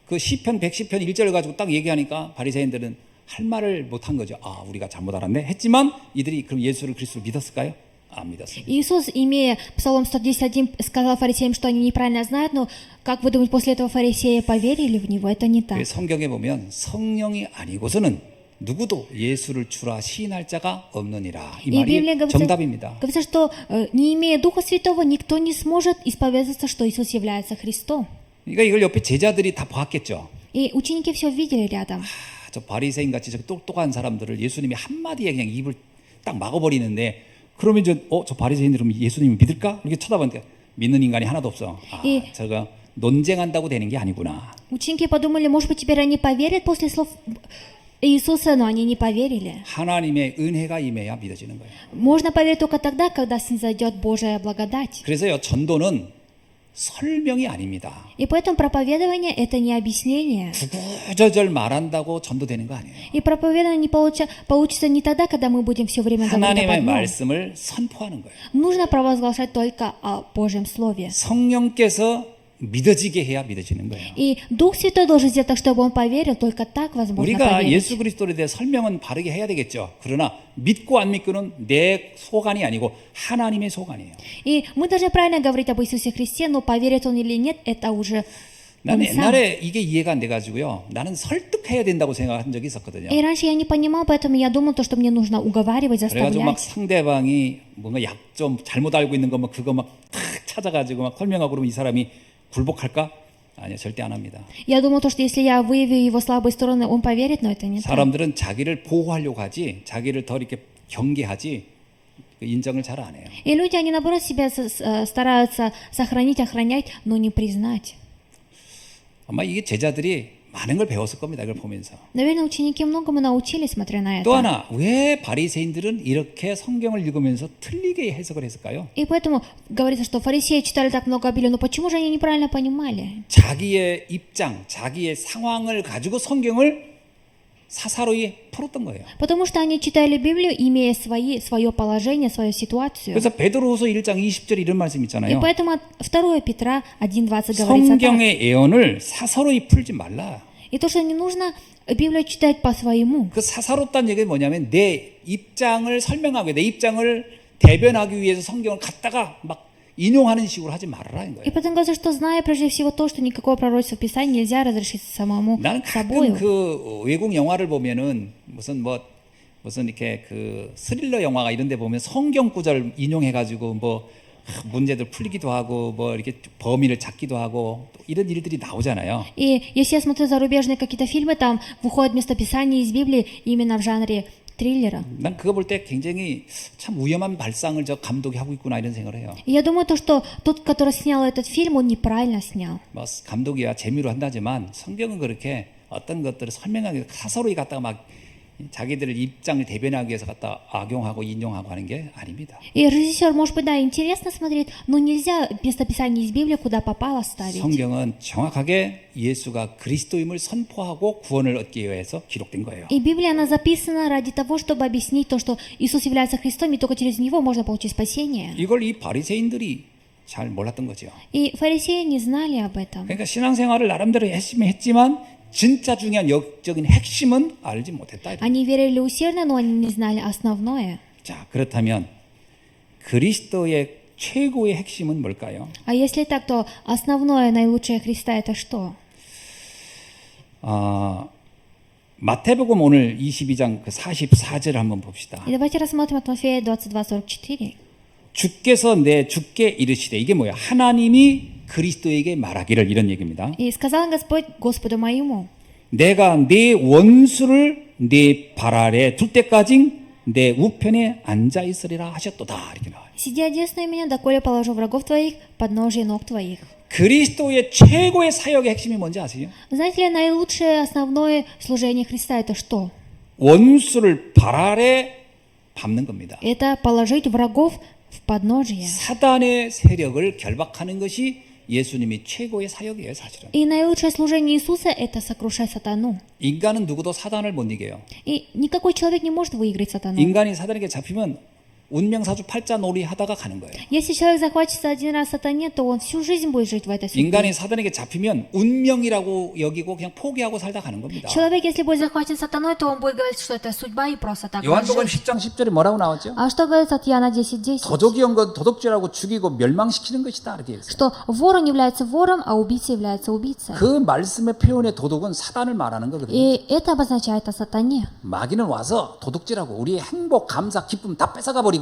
그 시편 110편 1절을 가지고 딱 얘기하니까 바리새인들은 할 말을 못 한 거죠. 아, 우리가 잘못 알았네. 했지만 이들이 그럼 예수를 그리스도로 믿었을까요? 안 믿었습니다. Иисус, имея Псалом 111, сказал фарисеям, что они неправильно знают, но как вы думаете, после этого фарисеи поверили в Него? Это не так. 성경에 보면 성령이 아니고서는 누구도 예수를 주라 시인할 자가 없느니라. 이 И Библия 말이 정답입니다. говорится, что не имея Духа Святого, никто не сможет исповедаться, что Иисус является Христом. 그러니까 이걸 옆에 제자들이 다 봤겠죠. И ученики все видели рядом. 저 바리새인 같이 저 똑똑한 사람들을 예수님이 한마디에 그냥 입을 딱 막아버리는데 그러면 저 바리새인들 그럼 예수님을 믿을까? 이렇게 쳐다보니까 믿는 인간이 하나도 없어. 저거 논쟁한다고 되는 게 아니구나. Ученики подумали, может быть, теперь они поверят после слов Иисуса, но они не поверили. 하나님의 은혜가 임해야 믿어지는 거예요. Можно поверить только тогда, когда снизойдет Божья благодать. 그래서요, 전도는 설명이 아닙니다. И поэтому проповедование – это не объяснение. 구구절절 말한다고 전도되는 거 아니에요. И проповедование не получится не тогда, когда мы будем все время говорить об 하나님의 одном. 말씀을 선포하는 거예요. Нужно провозглашать только о Божьем Слове. 성령께서 믿어지게 해야 믿어지는 거예요. И Дух Святой должен сделать так, чтобы он поверил, только так возможно 우리가 поверить. 예수 그리스도에 대해 설명은 바르게 해야 되겠죠. 그러나 믿고 안 믿고는 내 소관이 아니고 하나님의 소관이에요. И мы должны правильно говорить об Иисусе Христе, но поверит он или нет, это уже 나는 он сам. 옛날에 이게 이해가 안 돼가지고요. 나는 설득해야 된다고 생각한 적이 있었거든요. И раньше я не понимал, поэтому я думал, что мне нужно уговаривать, 그래가지고 막 заставлять. 상대방이 뭔가 약 좀 잘못 알고 있는 거 막 그거 막 탁 찾아가지고 막 설명하고 그러면 이 사람이 굴복할까? 아니요, 절대 안 합니다. Я думал, что если я выявлю его слабые стороны, он поверит, но это не так. 사람들은 자기를 보호하려고 하지, 자기를 더 이렇게 경계하지 인정을 잘 안 해요. И люди, они наоборот себя стараются сохранить, охранять, но не признать. 아마 이게 제자들이 많은 걸 배웠을 겁니다. 이걸 보면서. Наверное, ученики многому научились, смотря на 또 это. 하나, 왜 바리새인들은 이렇게 성경을 읽으면서 틀리게 해석을 했을까요? И поэтому говорится, что фарисеи читали так много Библии, но почему же они неправильно понимали? 자기의 입장, 자기의 상황을 가지고 성경을 사사로이 풀었던 거예요. Потому что они читали Библию, имея свое положение, свою ситуацию. 그래서 베드로후서 1장 20절 이런 말씀 И 있잖아요. поэтому 2 Петра 1:20 говорится так. 성경의 예언을 사사로이 풀지 말라. И то, что не нужно Библию читать по-своему. 그 사사롭다는 얘기는 뭐냐면 내 입장을 설명하기, 내 입장을 대변하기 위해서 성경을 갖다가 막 인용하는 식으로 하지 말라는 И 거예요. потом говорится, что зная прежде всего то, что никакого пророчества в Писании нельзя разрешить самому 나는 가끔 собою. 그 외국 영화를 보면은 무슨 이렇게 그 스릴러 영화가 이런 데 보면 성경 구절 인용해 가지고 뭐 문제들 풀리기도 하고 뭐 이렇게 범인을 잡기도 하고 또 이런 일들이 나오잖아요. И если я смотрю зарубежные какие-то фильмы, там выходит местописание из Библии именно в жанре триллера. 난 그거 볼 때 굉장히 참 위험한 발상을 저 감독이 하고 있구나 이런 생각을 해요. И я думаю, то, что тот, который снял этот фильм, он неправильно снял. 뭐 감독이야 재미로 한다지만 성경은 그렇게 어떤 것들을 설명하기 사서로이 갖다가 막 자기들의 입장을 대변하기 위해서 갖다 악용하고 인용하고 하는 게 아닙니다. И режиссер, может быть, да, интересно смотреть, но нельзя местописание из Библии куда попало ставить. 성경은 정확하게 예수가 그리스도임을 선포하고 구원을 얻기 위해서 기록된 거예요. И Библия, она записана ради того, чтобы объяснить то, что Иисус является Христом, и только через Него можно получить спасение. 이걸 이 바리새인들이 잘 몰랐던 거죠. И фарисеи не знали об этом. 그러니까 신앙생활을 나름대로 열심히 했지만 진짜 중요한 영적인 핵심은 알지 못했다. Они верили усердно, но они не знали основное. 자, 그렇다면 그리스도의 최고의 핵심은 뭘까요? А если так, то основное, наилучшее Христа это что? 마태복음 오늘 22장 그 44절 한번 봅시다. И давайте рассмотрим от Матфея 22:44. 주께서 내 주께 이르시되 이게 뭐야? 하나님이 그리스도에게 말하기를 이런 얘기입니다. И сказал Господь Господу моему: 내가 네 원수를 네 발 아래 둘 때까지 내 우편에 앉아 있으리라 하셨도다. 이렇게 나와요. сиди одесную меня, доколе положу врагов твоих под ножи ног твоих. 그리스도의 최고의 사역의 핵심이 뭔지 아세요? Знаете ли, наилучшее основное служение Христа это что? 원수를 발 아래 밟는 겁니다. Это положить врагов в подножие. 사단의 세력을 결박하는 것이 예수님이 최고의 사역이에요, 사실은. И наилучшее служение Иисуса это сокрушать сатану. 인간은 누구도 사단을 못 이겨요. И никакой человек не может выиграть сатану. 인간이 사단에게 잡히면 운명사주 팔자 놀이 하다가 가는 거예요. Если человек захватится один раз сатане, то он всю жизнь будет жить в этой судьбе. 인간이 사단에게 잡히면 운명이라고 여기고 그냥 포기하고 살다 가는 겁니다. Человек, если будет захвачен сатаной, то он будет говорить, что это судьба и просто так 요한복음 жить. 10장 10절에 뭐라고 나왔죠? А что говорится от Иоанна 10:10? 도둑이 온 건 도둑질하고 죽이고 멸망시키는 것이다 이렇게 했어요. Что вор не является вором, а убийца является убийцей. 그 말씀의 표현의 도둑은 사단을 말하는 거거든요. И это обозначает о сатане. 마귀는 와서 도둑질하고 우리의 행복, 감사, 기쁨 다 뺏어가 버리고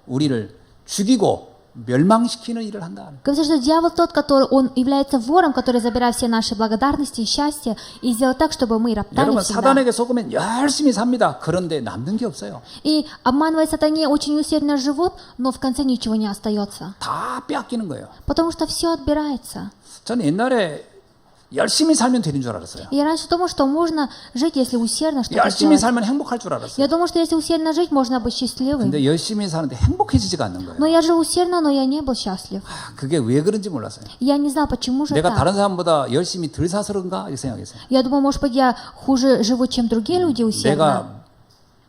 우리를 죽이고 멸망시키는 일을 한다. Говорится, что дьявол тот, который он является вором, который забирает все наши благодарности и счастья и сделает так, чтобы мы роптали 여러분 всегда. 사단에게 속으면 열심히 삽니다. 그런데 남는 게 없어요. И обманывая сатане, очень усердно живут, но в конце ничего не остается. 다 빼앗기는 거예요. Потому что все отбирается. 저는 옛날에 열심히 살면 되는 줄 알았어요. Я раньше думал, что можно жить, если усердно что-то 열심히 делать. 살면 행복할 줄 알았어요. Я думал, что если усердно жить, можно быть счастливым. 근데 열심히 사는데 행복해지지가 않는 거예요. Но я жил усердно, но я не был счастлив. 그게 왜 그런지 몰랐어요. Я не знал, почему же 내가 так. 다른 사람보다 열심히 덜 사서 그런가 이렇게 생각했어요. Я думал, может быть, я хуже живу, чем другие люди усердно. 내가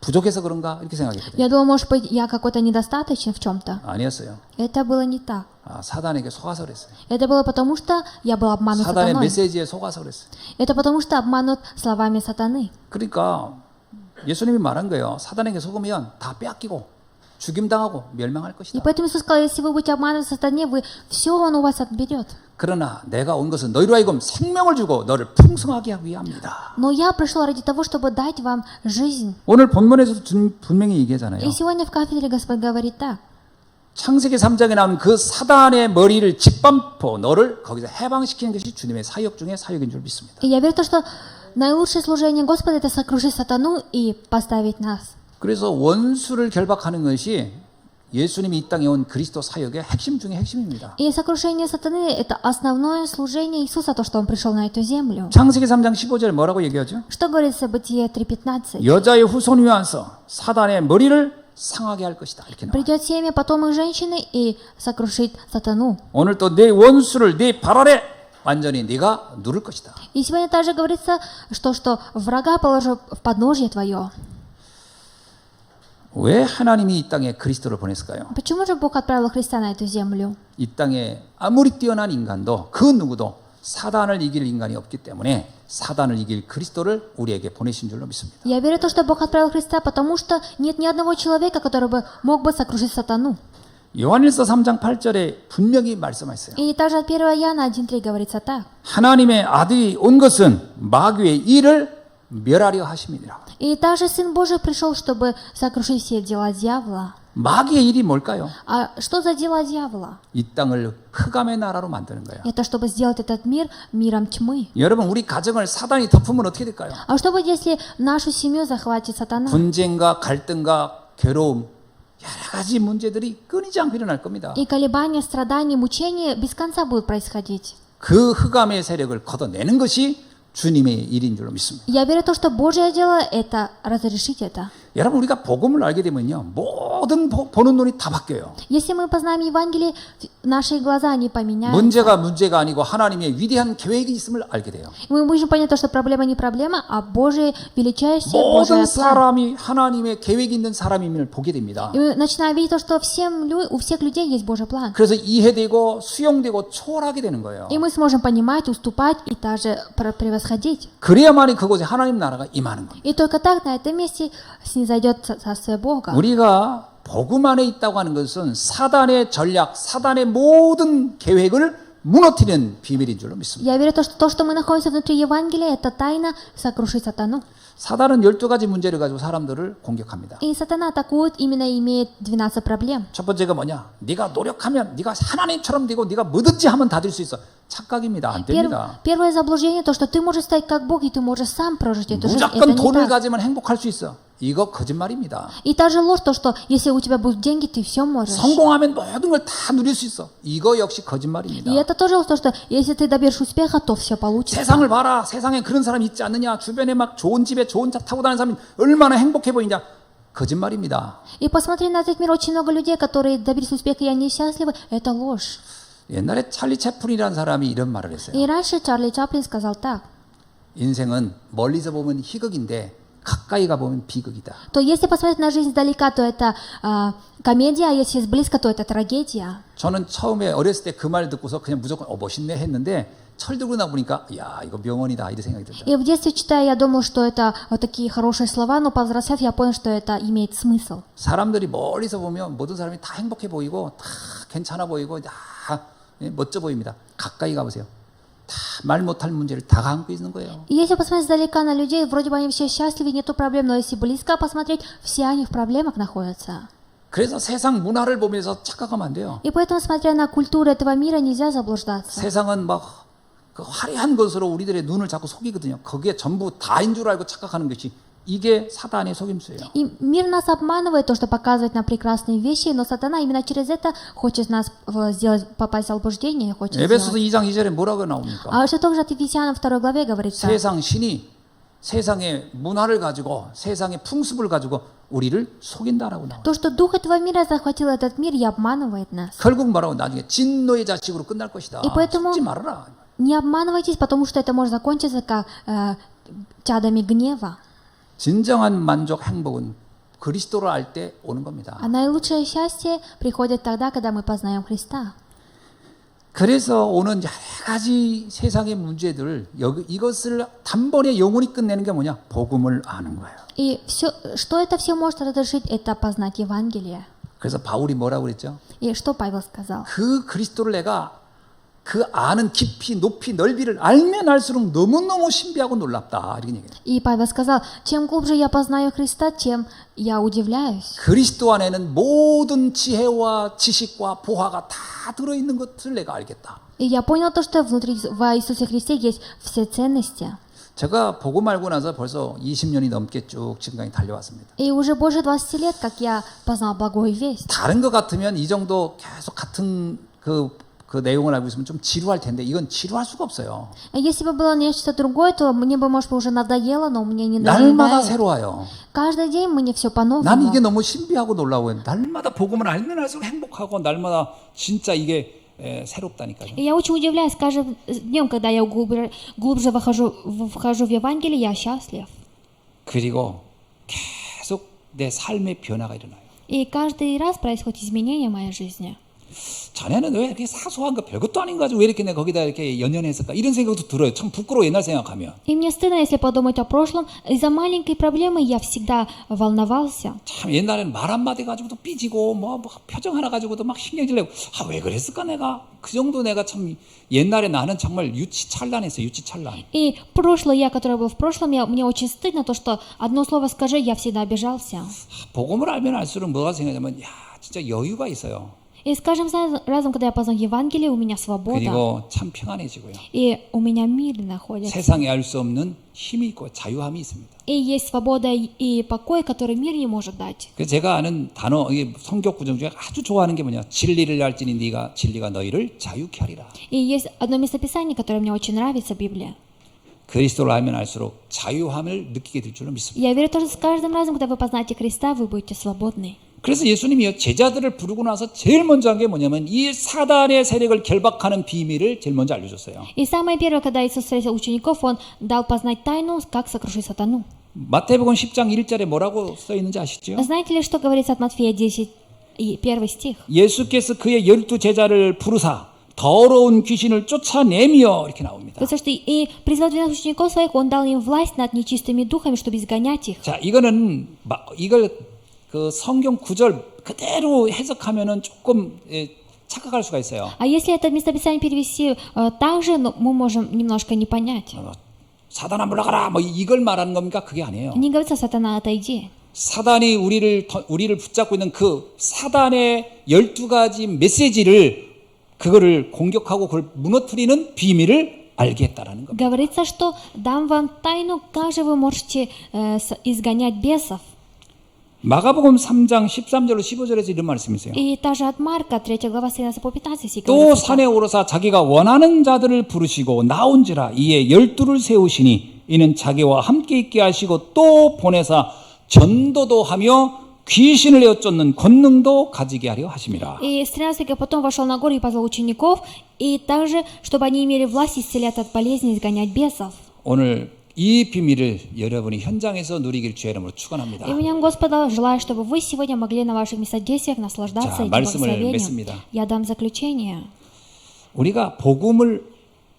부족해서 그런가 이렇게 생각했거든요. Я думал, может быть, я какой-то недостаточен в чем-то. 아니었어요. Это было не так. 사단에게 속아서 그랬어요. Это было потому, что я был обманут 사단의 сатаной. 메시지에 속아서 그랬어요. Это потому, что обманут словами сатаны. 그러니까 예수님이 말한 거예요. 사단에게 속으면 다 빼앗기고 죽임당하고 멸망할 И 것이다. поэтому Иисус сказал, если вы будете обманывать сатане, все он у вас отберет. 그러나 내가 온 것은 너희로 하여금 생명을 주고 너를 풍성하게 하기 위함이다. Но я пришел ради того, чтобы дать вам жизнь. 오늘 본문에서 분명히 얘기하잖아요. И сегодня в кафедре Господь говорит так. 창세기 3장에 나온 그 사단의 머리를 짓밟고 너를 거기서 해방시키는 것이 주님의 사역 중에 사역인 줄 믿습니다. И я верю в то, что наилучшее служение Господа это сокрушить сатану и поставить нас. 그래서 원수를 결박하는 것이 예수님이 이 땅에 온 그리스도 사역의 핵심 중에 핵심입니다. И сокрушение сатаны это основное служение Иисуса, то, что Он пришел на эту землю. 창세기 3장 15절에 뭐라고 얘기하죠? Что говорится в Бытие 3:15? 여자의 후손이 와서 사단의 머리를 상하게 할 것이다. 이렇게 나와요. Придет семя потомок женщины и сокрушит сатану. 오늘 또 내 원수를 네 발 아래 완전히 네가 누를 것이다. И сегодня также говорится, что врага положу в подножье твое. 왜 하나님이 이 땅에 그리스도를 보냈을까요? Почему же Бог отправил Христа на эту землю? 이 땅에 아무리 뛰어난 인간도 그 누구도 사단을 이길 인간이 없기 때문에 사단을 이길 그리스도를 우리에게 보내신 줄로 믿습니다. Я верю в то, что Бог отправил Христа, потому что нет ни одного человека, который бы мог бы сокрушить сатану. 요한일서 3장 8절에 분명히 말씀하셨어요. И также от 1 Иоанна 1:3 говорится так. 하나님의 아들이 온 것은 마귀의 일을 멸하려 하심이니라. И также Сын Божий пришел, чтобы сокрушить все дела дьявола. 마귀의 일이 뭘까요? А что за дела дьявола? 이 땅을 흑암의 나라로 만드는 거예요. Это чтобы сделать этот мир миром тьмы. 여러분 우리 가정을 사단이 덮으면 어떻게 될까요? А что будет, если нашу семью захватит сатана? 분쟁과 갈등과 괴로움 여러 가지 문제들이 끊이지 않고 일어날 겁니다. И колебания, страдания, мучения без конца будут происходить. 그 흑암의 세력을 걷어내는 것이 주님의 일인 줄로 믿습니다. Я верю в то, что Божье дело – это разрешить это. 여러분 우리가 복음을 알게 되면요 모든 보는 눈이 다 바뀌어요. Если мы познаем Евангелие, наши глаза, они поменяются. 문제가 아니고 하나님의 위대한 계획이 있음을 알게 돼요. Мы можем понять то, что проблема не проблема, а Божий величайший Божий 모든 план. 사람이 하나님의 계획이 있는 사람임을 보게 됩니다. И мы начинаем видеть то, что у всех людей есть Божий план. 그래서 이해되고 수용되고 초월하게 되는 거예요. И мы сможем понимать, уступать и даже превосходить. 그래야만이 그곳에 하나님 나라가 임하는 겁니다. И только так на этом месте снизойдет Царствие Бога. 우리가 복음 안에 있다고 하는 것은 사단의 전략, 사단의 모든 계획을 무너뜨리는 비밀인 줄로 믿습니다. Я верю в то, что мы находимся внутри Евангелия, это тайна сокрушить сатану. 사단은 12가지 문제를 가지고 사람들을 공격합니다. И сатана атакует, именно имеет 12 проблем. 첫 번째가 뭐냐? 네가 노력하면 네가 하나님처럼 되고 네가 뭐든지 하면 다 될 수 있어. 착각입니다. 안 됩니다. Первое заблуждение, то, что ты можешь стать как Бог, и ты можешь сам прожить эту жизнь. Это 무조건 не 돈을 так. 가지면 행복할 수 있어. 이거 거짓말입니다. И та же ложь, то, что если у тебя будут деньги, ты все можешь. 성공하면 모든 걸 다 누릴 수 있어. 이거 역시 거짓말입니다. И это тоже ложь, то, что если ты добьешься успеха, то все получится. 세상을 봐라. 세상에 그런 사람 있지 않느냐. 주변에 막 좋은 집에 좋은 차 타고 다니는 사람이 얼마나 행복해 보이냐. 거짓말입니다. И посмотри на этот мир, очень много людей, которые добились успеха, и они счастливы. Это ложь. 옛날에 찰리 채플린이라는 사람이 이런 말을 했어요. И раньше Чарли Чаплин сказал так, 인생은 멀리서 보면 희극인데 가까이 가보면 비극이다. то если посмотреть на жизнь издалека, то это комедия, а если близко, то это трагедия. 저는 처음에 어렸을 때 그 말 듣고서 그냥 무조건 멋있네 했는데 철 들고 나 보니까 야 이거 명언이다 이런 생각이 들더라고요. И в детстве, читая, я думал, что это вот такие хорошие слова, но повзрослев, я понял, что это имеет смысл. 사람들이 멀리서 보면 모든 사람이 다 행복해 보이고 다 괜찮아 보이고 다 멋져 보입니다. 가까이 가보세요. 다 말 못할 문제를 다 안고 있는 거예요. И если посмотреть издалека на людей, вроде бы они все счастливы, нету проблем, но если близко посмотреть, все они в проблемах находятся. 그래서 세상 문화를 보면서 착각하면 안 돼요. И поэтому, смотря на культуру этого мира, нельзя заблуждаться. 세상은 막 그 화려한 것으로 우리들의 눈을 자꾸 속이거든요. 그게 전부 다인 줄 알고 착각하는 것이 이게 사단의 속임수예요. И мир нас обманывает, то, что показывает нам прекрасные вещи, но сатана именно через это хочет нас сделать, попасть в заблуждение. 에베소서 2장 2절에 뭐라고 나옵니까? А что также от Ефесянам 2 главе говорится? 세상 신이 세상의 문화를 가지고 세상의 풍습을 가지고 우리를 속인다라고 나와요. То, что дух этого мира захватил этот мир и обманывает нас. 결국 뭐라고 나중에 진노의 자식으로 끝날 것이다. И поэтому 속지 말아라. не обманывайтесь, потому что это может закончиться как чадами гнева. 진정한 만족, 행복은 그리스도를 알 때 오는 겁니다. А наилучшее счастье приходит тогда, когда мы познаем Христа. 그래서 오는 여러 가지 세상의 문제들 이것을 단번에 영원히 끝내는 게 뭐냐? 복음을 아는 거예요. И все, что это все может разрешить, это познать Евангелие. 그래서 바울이 뭐라고 그랬죠? И что Павел сказал? 그 그리스도를 내가 그 아는 깊이 높이 넓이를 알면 알수록 너무너무 신비하고 놀랍다 이렇게 얘기해요. И Павел сказал, чем глубже я познаю Христа, тем я удивляюсь. 그리스도 안에는 모든 지혜와 지식과 보화가 다 들어있는 것을 내가 알겠다. И я понял то, что внутри в Иисусе Христе есть все ценности. 제가 복음 알고 나서 벌써 20년이 넘게 쭉 지금까지 달려왔습니다. И уже больше 20 лет, как я познал благую весть. 다른 것 같으면 이 정도 계속 같은 그 내용을 알고 있으면 좀 지루할 텐데 이건 지루할 수가 없어요. Если бы было нечто другое, то мне бы, может, уже надоело, но мне не 날마다 надоедает. 새로워요. Каждый день мне все 난 по-новому. 이게 너무 신비하고 놀라워요. 날마다 복음을 알면 알수록 행복하고 날마다 진짜 이게 새롭다니까요. И я очень удивляюсь, каждым днем, когда я глубже вхожу в Евангелие, я счастлив. 그리고 계속 내 삶의 변화가 일어나요. И каждый раз происходит изменение в моей жизни. 자네는 왜 이렇게 사소한 거 별것도 아닌 거 가지고 왜 이렇게 내가 거기다 이렇게 연연했을까 이런 생각도 들어요. 참 부끄러워 옛날 생각하면. И мне стыдно, если подумать о прошлом. Из-за маленькой проблемы я всегда волновался. 참 옛날에는 말 한마디 가지고도 삐지고 뭐 표정 하나 가지고도 막 신경질 내고 왜 그랬을까 내가 그 정도 내가 참 옛날에 나는 정말 유치찬란했어요. 유치찬란. И прошлое я, который был в прошлом, мне очень стыдно то, что одно слово скажи, я всегда обижался. 복음을 알면 알수록 뭐가 생각하냐면 야 진짜 여유가 있어요. И с каждым разом, когда я познал Евангелие, у меня свобода. 그리고 참 평안해지고요. И у меня мир находится. 세상에 알 수 없는 힘이 있고 자유함이 있습니다. И есть свобода и покой, который мир не может дать. 그래서 제가 아는 단어, 이게 성경 구정 중에 아주 좋아하는 게 뭐냐? 진리를 알지니 네가 진리가 너희를 자유케 하리라. И есть одно местописание, которое мне очень нравится в Библии. 그리스도를 알면 알수록 자유함을 느끼게 될 줄로 믿습니다. Я верю, что с каждым разом, когда вы познаете Христа, вы будете свободны. 그래서 예수님이 제자들을 부르고 나서 제일 먼저 한 게 뭐냐면 이 사단의 세력을 결박하는 비밀을 제일 먼저 알려줬어요. И самое первое, когда Иисус встретил учеников, Он дал познать тайну, как сокрушить сатану. 마태복음 10장 1절에 뭐라고 써 있는지 아시죠? Знаете ли, что говорится от Матфея 10, и 1 стих? 예수께서 그의 12 제자를 부르사 더러운 귀신을 쫓아내며 이렇게 나옵니다. Говорится, что и призвал 12 учеников своих, Он дал им власть над нечистыми духами, чтобы изгонять их. 자, 이거는 이걸 그 성경 구절 그대로 해석하면은 조금 착각할 수가 있어요. А если это местописание перевести так же, мы можем немножко не понять. 사단아 물러가라 뭐 이걸 말하는 겁니까? 그게 아니에요. Не говорится, сатана, отойди. 사단이 우리를 붙잡고 있는 그 사단의 12가지 메시지를 그거를 공격하고 그걸 무너뜨리는 비밀을 알게 했다라는 겁니다. Говорится, что дам вам тайну, как же вы можете изгонять бесов. 마가복음 3장 13절로 15절에서 이런 말씀이 있어요. И также от Марка, 3 глава, 13 по 15. 또 산에 오르사 자기가 원하는 자들을 부르시고 나온지라 이에 12를 세우시니 이는 자기와 함께 있게 하시고 또 보내사 전도도 하며 귀신을 내어 쫓는 권능도 가지게 하려 하심이라. И с 13 века потом вошел на гору и позвал учеников, и также, чтобы они имели власть исцелять от болезней, изгонять бесов. 오늘 이 비밀을 여러분이 현장에서 누리길 주의 이름으로 축원합니다. Именем Господа желаю, чтобы вы сегодня могли на ваших местодействиях наслаждаться этим благословением. Я дам заключение. 우리가 복음을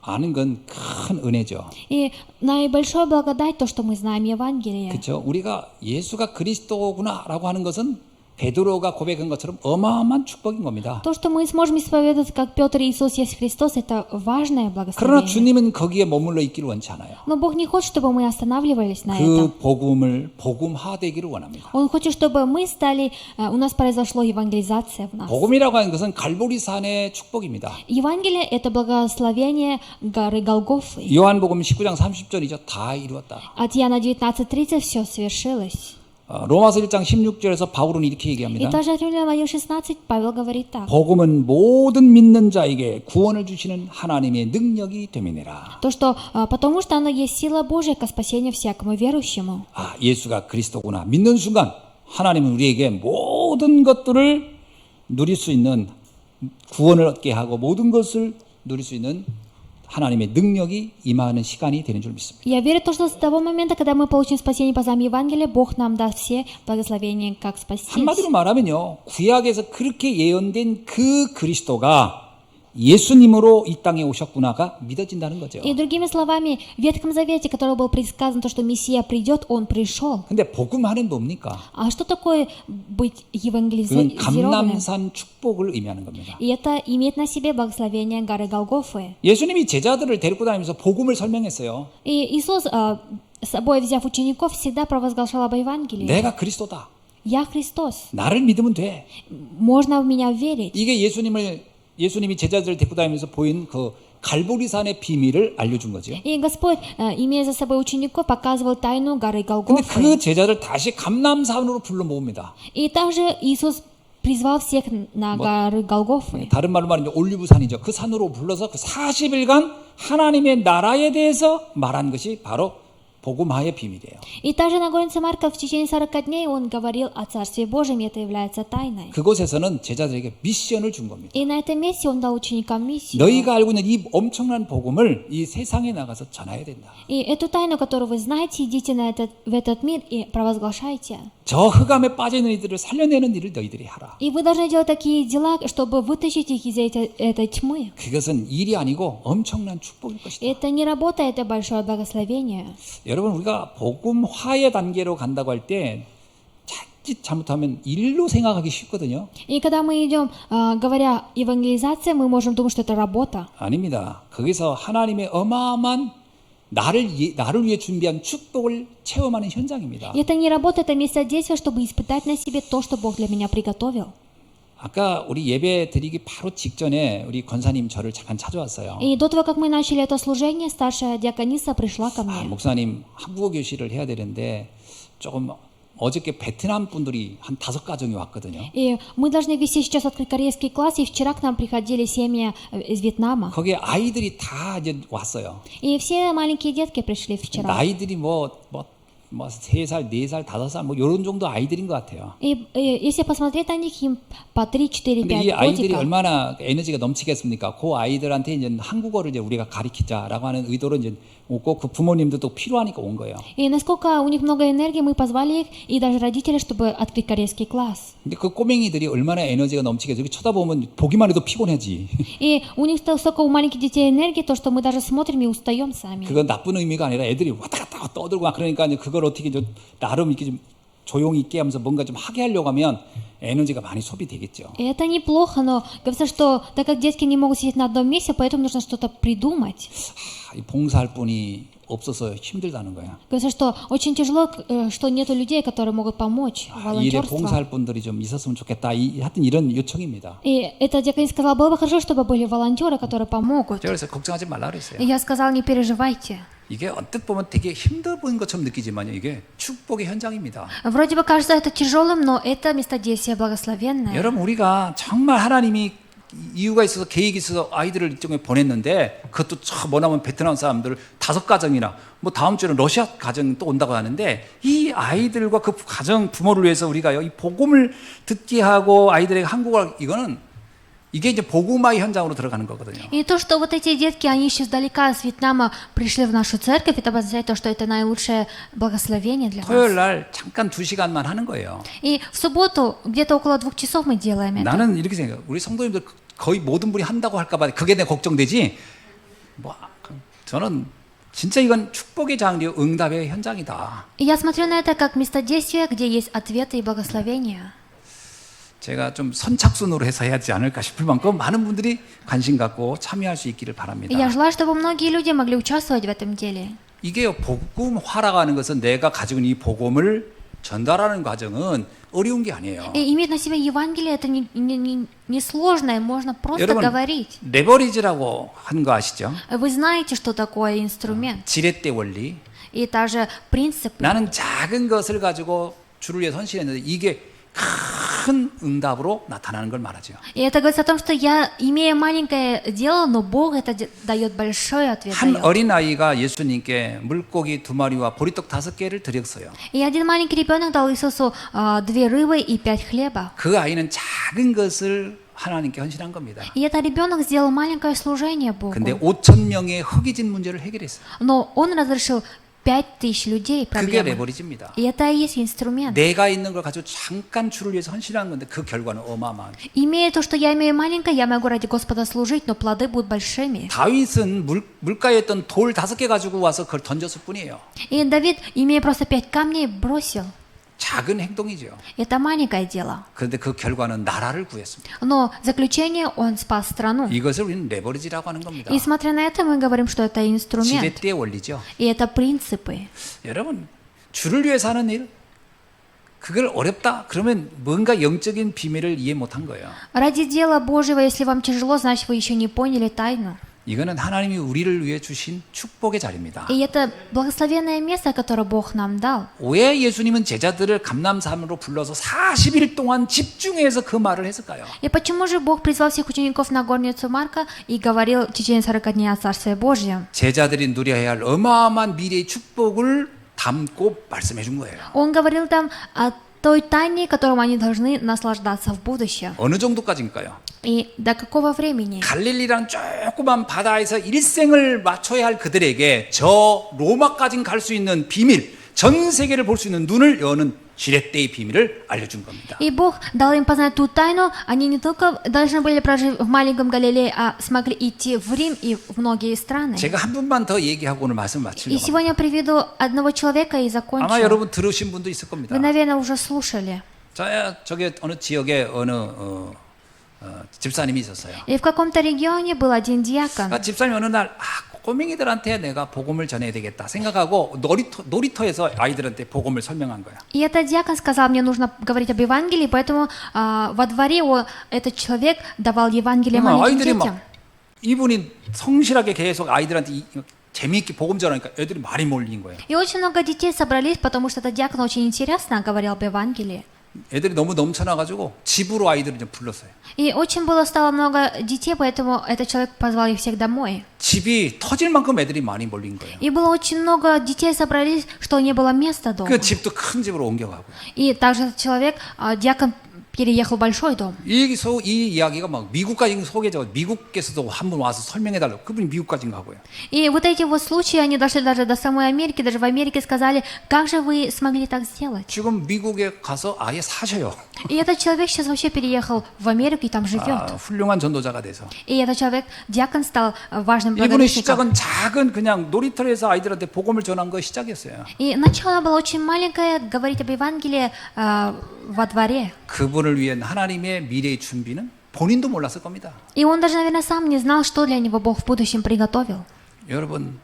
아는 건 큰 은혜죠. И наибольшая благодать то, что мы знаем Евангелие. 그렇죠. 우리가 예수가 그리스도구나라고 하는 것은 베드로가 고백한 것처럼 어마어마한 축복인 겁니다. То, что мы сможем исповедовать, как Петр и Иисус есть Христос, это важное 그러나 благословение. 주님은 거기에 머물러 있기를 원치 않아요. Но Бог не хочет, чтобы мы останавливались на 그 этом. 복음을 복음화되기를 원합니다. Он хочет, чтобы мы стали, у нас произошла евангелизация в нас. 복음이라고 하는 것은 갈보리산의 축복입니다. Евангелие – это благословение горы Голгофы. 요한복음 19장 30절이죠. 다 이루었다. От Иоанна 19:30 все свершилось. 로마서 1장 16절에서 바울은 이렇게 И 얘기합니다. также от Римлянам 1:16 Павел говорит так. 복음은 모든 믿는 자에게 구원을 주시는 하나님의 능력이 됨이니라. То, что потому что оно есть сила Божья ко спасению всякому верующему. 아, 예수가 그리스도구나 믿는 순간 하나님은 우리에게 모든 것들을 누릴 수 있는 구원을 얻게 하고 모든 것을 누릴 수 있는 하나님의 능력이 임하는 시간이 되는 줄 믿습니다. Я верю в то, что с того момента, когда мы получим спасение по знамению Евангелия, Бог нам даст все благословения, как спастись. 한마디로 말하면요, 구약에서 그렇게 예언된 그 그리스도가 예수님으로 이 땅에 오셨구나가 믿어진다는 거죠. И другими словами, в Ветхом Завете, который был предсказан, то, что Мессия придет, Он пришел. 근데 복음하는 뭡니까? А что такое быть 그건 евангелизированным? 감람산 축복을 의미하는 겁니다. И это имеет на себе благословение горы Голгофы. 예수님이 제자들을 데리고 다니면서 복음을 설명했어요. И Иисус, с собой взяв учеников, всегда провозглашал об Евангелии. 내가 그리스도다. Я Христос. 나를 믿으면 돼. Можно в меня верить. 이게 예수님이 제자들을 데리고 다니면서 보인 그 갈보리산의 비밀을 알려준 거죠. И Господь, имея за собой учеников, показывал тайну горы 근데 그 Голгофы. 제자들 다시 감람산으로 불러 모읍니다. И также Иисус призвал всех на горы Голгофы. 다른 말로 말하면 올리브산이죠. 그 산으로 불러서 그 40일간 하나님의 나라에 대해서 말한 것이 바로 복음화의 비밀이에요. И также на горнице Марка в течение 40 дней Он говорил о Царстве Божьем, и это является тайной. 그곳에서는 제자들에게 미션을 준 겁니다. И на этом месте Он дал ученикам миссию. 너희가 알고 있는 이 엄청난 복음을 이 세상에 나가서 전해야 된다. И эту тайну, которую вы знаете, идите в этот мир и провозглашайте. 저 흑암에 빠져 있는 이들을 살려내는 일을 너희들이 하라. И вы должны делать такие дела, чтобы вытащить их из этой тьмы. 그것은 일이 아니고 엄청난 축복일 것이다. Это не работа, это большое благословение. 여러분 우리가 복음화의 단계로 간다고 할 때 자칫 잘못하면 일로 생각하기 쉽거든요. И когда мы идем, говоря евангелизация, мы можем думать, что это работа. 아닙니다. 거기서 하나님의 어마어마한 나를 위해 준비한 축복을 체험하는 현장입니다. И это не работа, это место действия, чтобы испытать на себе то, что Бог для меня приготовил. 아까 우리 예배 드리기 바로 직전에 우리 권사님 저를 잠깐 찾아왔어요. И до того, как мы начали это служение, старшая диакониса пришла ко мне. 목사님 한국어 교실을 해야 되는데 조금 어저께 베트남 분들이 한 5가정이 왔거든요. И мы должны вести сейчас открыть корейский класс, и вчера к нам приходили семьи из Вьетнама. 거기에 아이들이 다 이제 왔어요. И все маленькие детки пришли вчера. 나이들이 뭐 3살, 4살, 5살 뭐 이런 정도 아이들인 것 같아요. И если посмотреть на них, им по 3, 4, 근데 이 5 아이들이 годика. 얼마나 에너지가 넘치겠습니까? 그 아이들한테 이제 한국어를 이제 우리가 가르치자라고 하는 의도로 이제 오고 그 부모님들도 필요하니까 온 거예요. И насколько у них много энергии, мы позвали их, и даже родители, чтобы открыть корейский класс. 근데 그 꼬맹이들이 얼마나 에너지가 넘치겠어요? 이렇게 쳐다보면 보기만 해도 피곤하지. И у них столько у маленьких детей энергии, то, что мы даже смотрим и устаем сами. 그건 나쁜 의미가 아니라 애들이 왔다 갔다 떠들고 막 그러니까 이제 그걸 어떻게 좀 나름 이렇게 좀 조용히 있게 하면서 뭔가 좀 하게 하려고 하면 에너지가 많이 소비되겠죠. И это неплохо, но говорится, что так как детки не могут сидеть на одном месте, поэтому нужно что-то придумать. 이 봉사할 분이 없어서 힘들다는 거야. Говорится, что очень тяжело, что нету людей, которые могут помочь. 이 일에 Волонтерство. 봉사할 분들이 좀 있었으면 좋겠다. 하여튼 이런 요청입니다. И этот диакон сказал, было бы хорошо, чтобы были волонтеры, которые помогут. 제가 그래서 걱정하지 말라 그랬어요. И я сказал, не переживайте. 이게 언뜻 보면 되게 힘들어 보이는 것처럼 느끼지만요. 이게 축복의 현장입니다. Вроде бы кажется это тяжелым, но это местодействие благословенное. 여러분 우리가 정말 하나님이 이유가 있어서 계획이 있어서 아이들을 이쪽에 보냈는데 그것도 참 뭐냐면 베트남 사람들 5가정이나 뭐 다음 주에는 러시아 가정 또 온다고 하는데 이 아이들과 그 가정 부모를 위해서 우리가 이 복음을 듣게 하고 아이들에게 한국어 이거는 이게 이제 복음화의 현장으로 들어가는 거거든요. И то, что вот эти детки, они еще издалека с Вьетнама пришли в нашу церковь, это означает то, что это наилучшее благословение для 토요일 нас. 날 잠깐 2시간만 하는 거예요. И в субботу где-то около 2 часов мы делаем это. 나는 이렇게 생각해요. 우리 성도님들 거의 모든 분이 한다고 할까봐 그게 내 걱정되지. 뭐 저는 진짜 이건 축복의 장이요 응답의 현장이다. И я смотрю на это как местодействие, где есть ответы и благословения. 제가 좀 선착순으로 해서 해야 하지 않을까 싶을 만큼 많은 분들이 관심 갖고 참여할 수 있기를 И 바랍니다. я желаю, чтобы многие люди могли участвовать в этом деле. 이게 복음화라고 하는 것은 내가 가지고 있는 이 복음을 전달하는 과정은 어려운 게 아니에요. И иметь на себе Евангелие, это не сложно, можно просто 여러분 говорить. 레버리지라고 하는 거 아시죠? Вы знаете, что такое инструмент. 지렛대 원리. И также принципы. 나는 작은 것을 가지고 주를 위해 헌신했는데 이게 큰 응답으로 나타나는 걸 말하죠. И это говорится о том, что я имею маленькое дело, но Бог это дает большой ответ. 한 дает. 어린 아이가 예수님께 물고기 2마리와 보리떡 5개를 드렸어요. И один маленький ребенок дал Иисусу 2 рыбы и 5 хлеба. 그 아이는 작은 것을 하나님께 헌신한 겁니다. И этот ребенок сделал маленькое служение Богу. 근데 5,000명의 허기진 문제를 해결했어요. Но он разрешил 5000 людей 그게 проблемы. 레버리지입니다. И это и есть инструмент. 내가 있는 걸 가지고 잠깐 주를 위해서 헌신하는 건데 그 결과는 어마어마한. Имея то, что я имею маленькое, я могу ради Господа служить, но плоды будут большими. 다윗은 물가에 있던 돌 5개 가지고 와서 그걸 던졌을 뿐이에요. И Давид, имея просто 5 камней, бросил. 작은 행동이죠. Это маленькое дело. 그런데 그 결과는 나라를 구했습니다. Но в заключение он спас страну. 이것을 우리는 레버리지라고 하는 겁니다. И смотря на это, мы говорим, что это инструмент. 지렛대의 원리죠. И это принципы. 여러분 주를 위해서 하는 일 그걸 어렵다 그러면 뭔가 영적인 비밀을 이해 못한 거예요. Ради дела Божьего, если вам тяжело, значит, вы еще не поняли тайну. 이거는 하나님이 우리를 위해 주신 축복의 자리입니다. И это благословенное место, которое Бог нам дал. 왜 예수님은 제자들을 감람산으로 불러서 40일 동안 집중해서 그 말을 했을까요? И почему же Бог призвал всех учеников на горницу Марка и говорил в течение 40 дней о Царстве Божьем? 제자들이 누려야 할 어마어마한 미래의 축복을 담고 말씀해 준 거예요. Он говорил там о той тайне, которым они должны наслаждаться в будущем. 어느 정도까지인가요? И до какого времени? 갈릴리라는 조그만 바다에서 일생을 맞춰야 할 그들에게 저 로마까지 갈 수 있는 비밀, 전 세계를 볼 수 있는 눈을 여는 지렛대의 비밀을 알려준 겁니다. И Бог дал им познать ту тайну, они не только должны были прожить в маленьком Галилее, а смогли идти в Рим и в многие страны. 제가 한 분만 더 얘기하고 오늘 말씀 И 마치려고 합니다. сегодня приведу одного человека и закончу. 아마 여러분 들으신 분도 있을 겁니다. Вы, наверное, уже слушали. 저게 어느 지역에 어느 집사님이 있었어요. И в каком-то регионе был один диакон. 그러니까 집사님 어느 날 꼬맹이들한테 내가 복음을 전해야 되겠다 생각하고 놀이터에서 아이들한테 복음을 설명한 거야. И этот диакон сказал, мне нужно говорить об Евангелии, поэтому во дворе этот человек давал Евангелие маленьким 아이들이 детям. 막 이분이 성실하게 계속 아이들한테 재미있게 복음 전하니까 애들이 많이 몰린 거예요. И очень много детей собрались, потому что этот диакон очень интересно говорил об Евангелии. 애들이 너무 넘쳐나가지고 집으로 아이들을 좀 불렀어요. И очень стало много детей, поэтому этот человек позвал их всех домой. 집이 터질 만큼 애들이 많이 몰린 거예요. И было очень много детей собрались, что не было места дома. 그 집도 큰 집으로 옮겨가고요. И также этот человек, диакон, переехал в большой дом. 이 이야기가 막 미국까지 소개져, 미국에서도 한 분 와서 설명해달라고. 그분이 미국까지 가고요. И вот эти вот случаи, они дошли даже до самой Америки, даже в Америке сказали, как же вы смогли так сделать? 지금 미국에 가서 아예 사셔요. И этот человек сейчас вообще переехал в Америку и там живет. 훌륭한 전도자가 돼서. И этот человек, диакон, стал важным 이분의 благовестником. 시작은 작은 그냥 놀이터에서 아이들한테 복음을 전한 거 시작이었어요. И начало было очень маленькое, говорить об Евангелии во дворе. 그분을 위한 하나님의 미래의 준비는 본인도 몰랐을 겁니다. И он даже, наверное, сам не знал, что для него Бог в будущем приготовил. 여러분,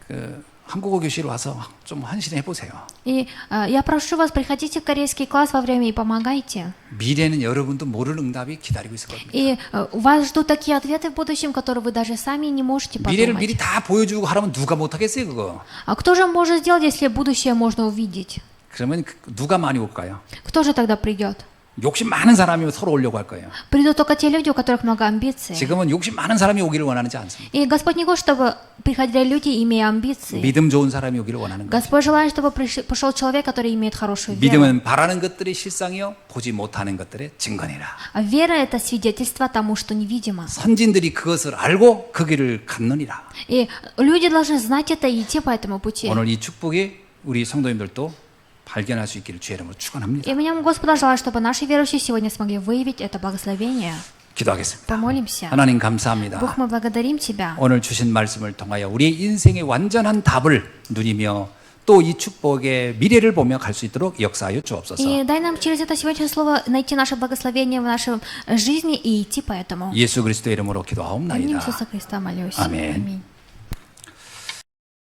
그 한국어 교실 와서 좀 헌신해 보세요. И я прошу вас, приходите в корейский класс во время и помогайте. 미래는 여러분도 모르는 응답이 기다리고 있을 겁니다. И вас ждут такие ответы в будущем, которые вы даже сами не можете 미래를 미리 подумать. 다 보여주고 하라면 누가 못하겠어요, 그거? А кто же может сделать, если будущее можно увидеть? 그러면 누가 많이 올까요? Кто же тогда придет? 욕심 많은 사람이 서로 오려고 할 거예요. Придут только те люди, у которых много амбиций. 지금은 욕심 많은 사람이 오기를 원하지 않습니다. И Господь не хочет, чтобы приходили люди, имея амбиции. 믿음 좋은 사람이 오기를 원하는 거예요. Господь желает, чтобы пришел человек, который имеет хорошую веру. 믿음은 바라는 것들의 실상이요 보지 못하는 것들의 증거니라. А вера — это свидетельство тому, что невидимо. 선진들이 그것을 알고 그 길을 갔느니라. И люди должны знать это и идти по этому пути. 오늘 이 축복이 우리 성도님들도 발견할 수 있기를 주의 이름으로 축원합니다. И в нем Господа желаю, чтобы наши верующие сегодня смогли выявить это благословение. 기도하겠습니다. Помолимся. 하나님 감사합니다. Бог, мы благодарим Тебя. 오늘 주신 말씀을 통하여 우리의 인생의 완전한 답을 누리며 또 이 축복의 미래를 보며 갈 수 있도록 역사하여 주옵소서. И дай нам через это сегодняшнее слово найти наше благословение в нашей жизни и идти по этому. 예수 그리스도의 이름으로 Именем 기도하옵나이다. Иисуса Христа молюсь. 아멘. Аминь.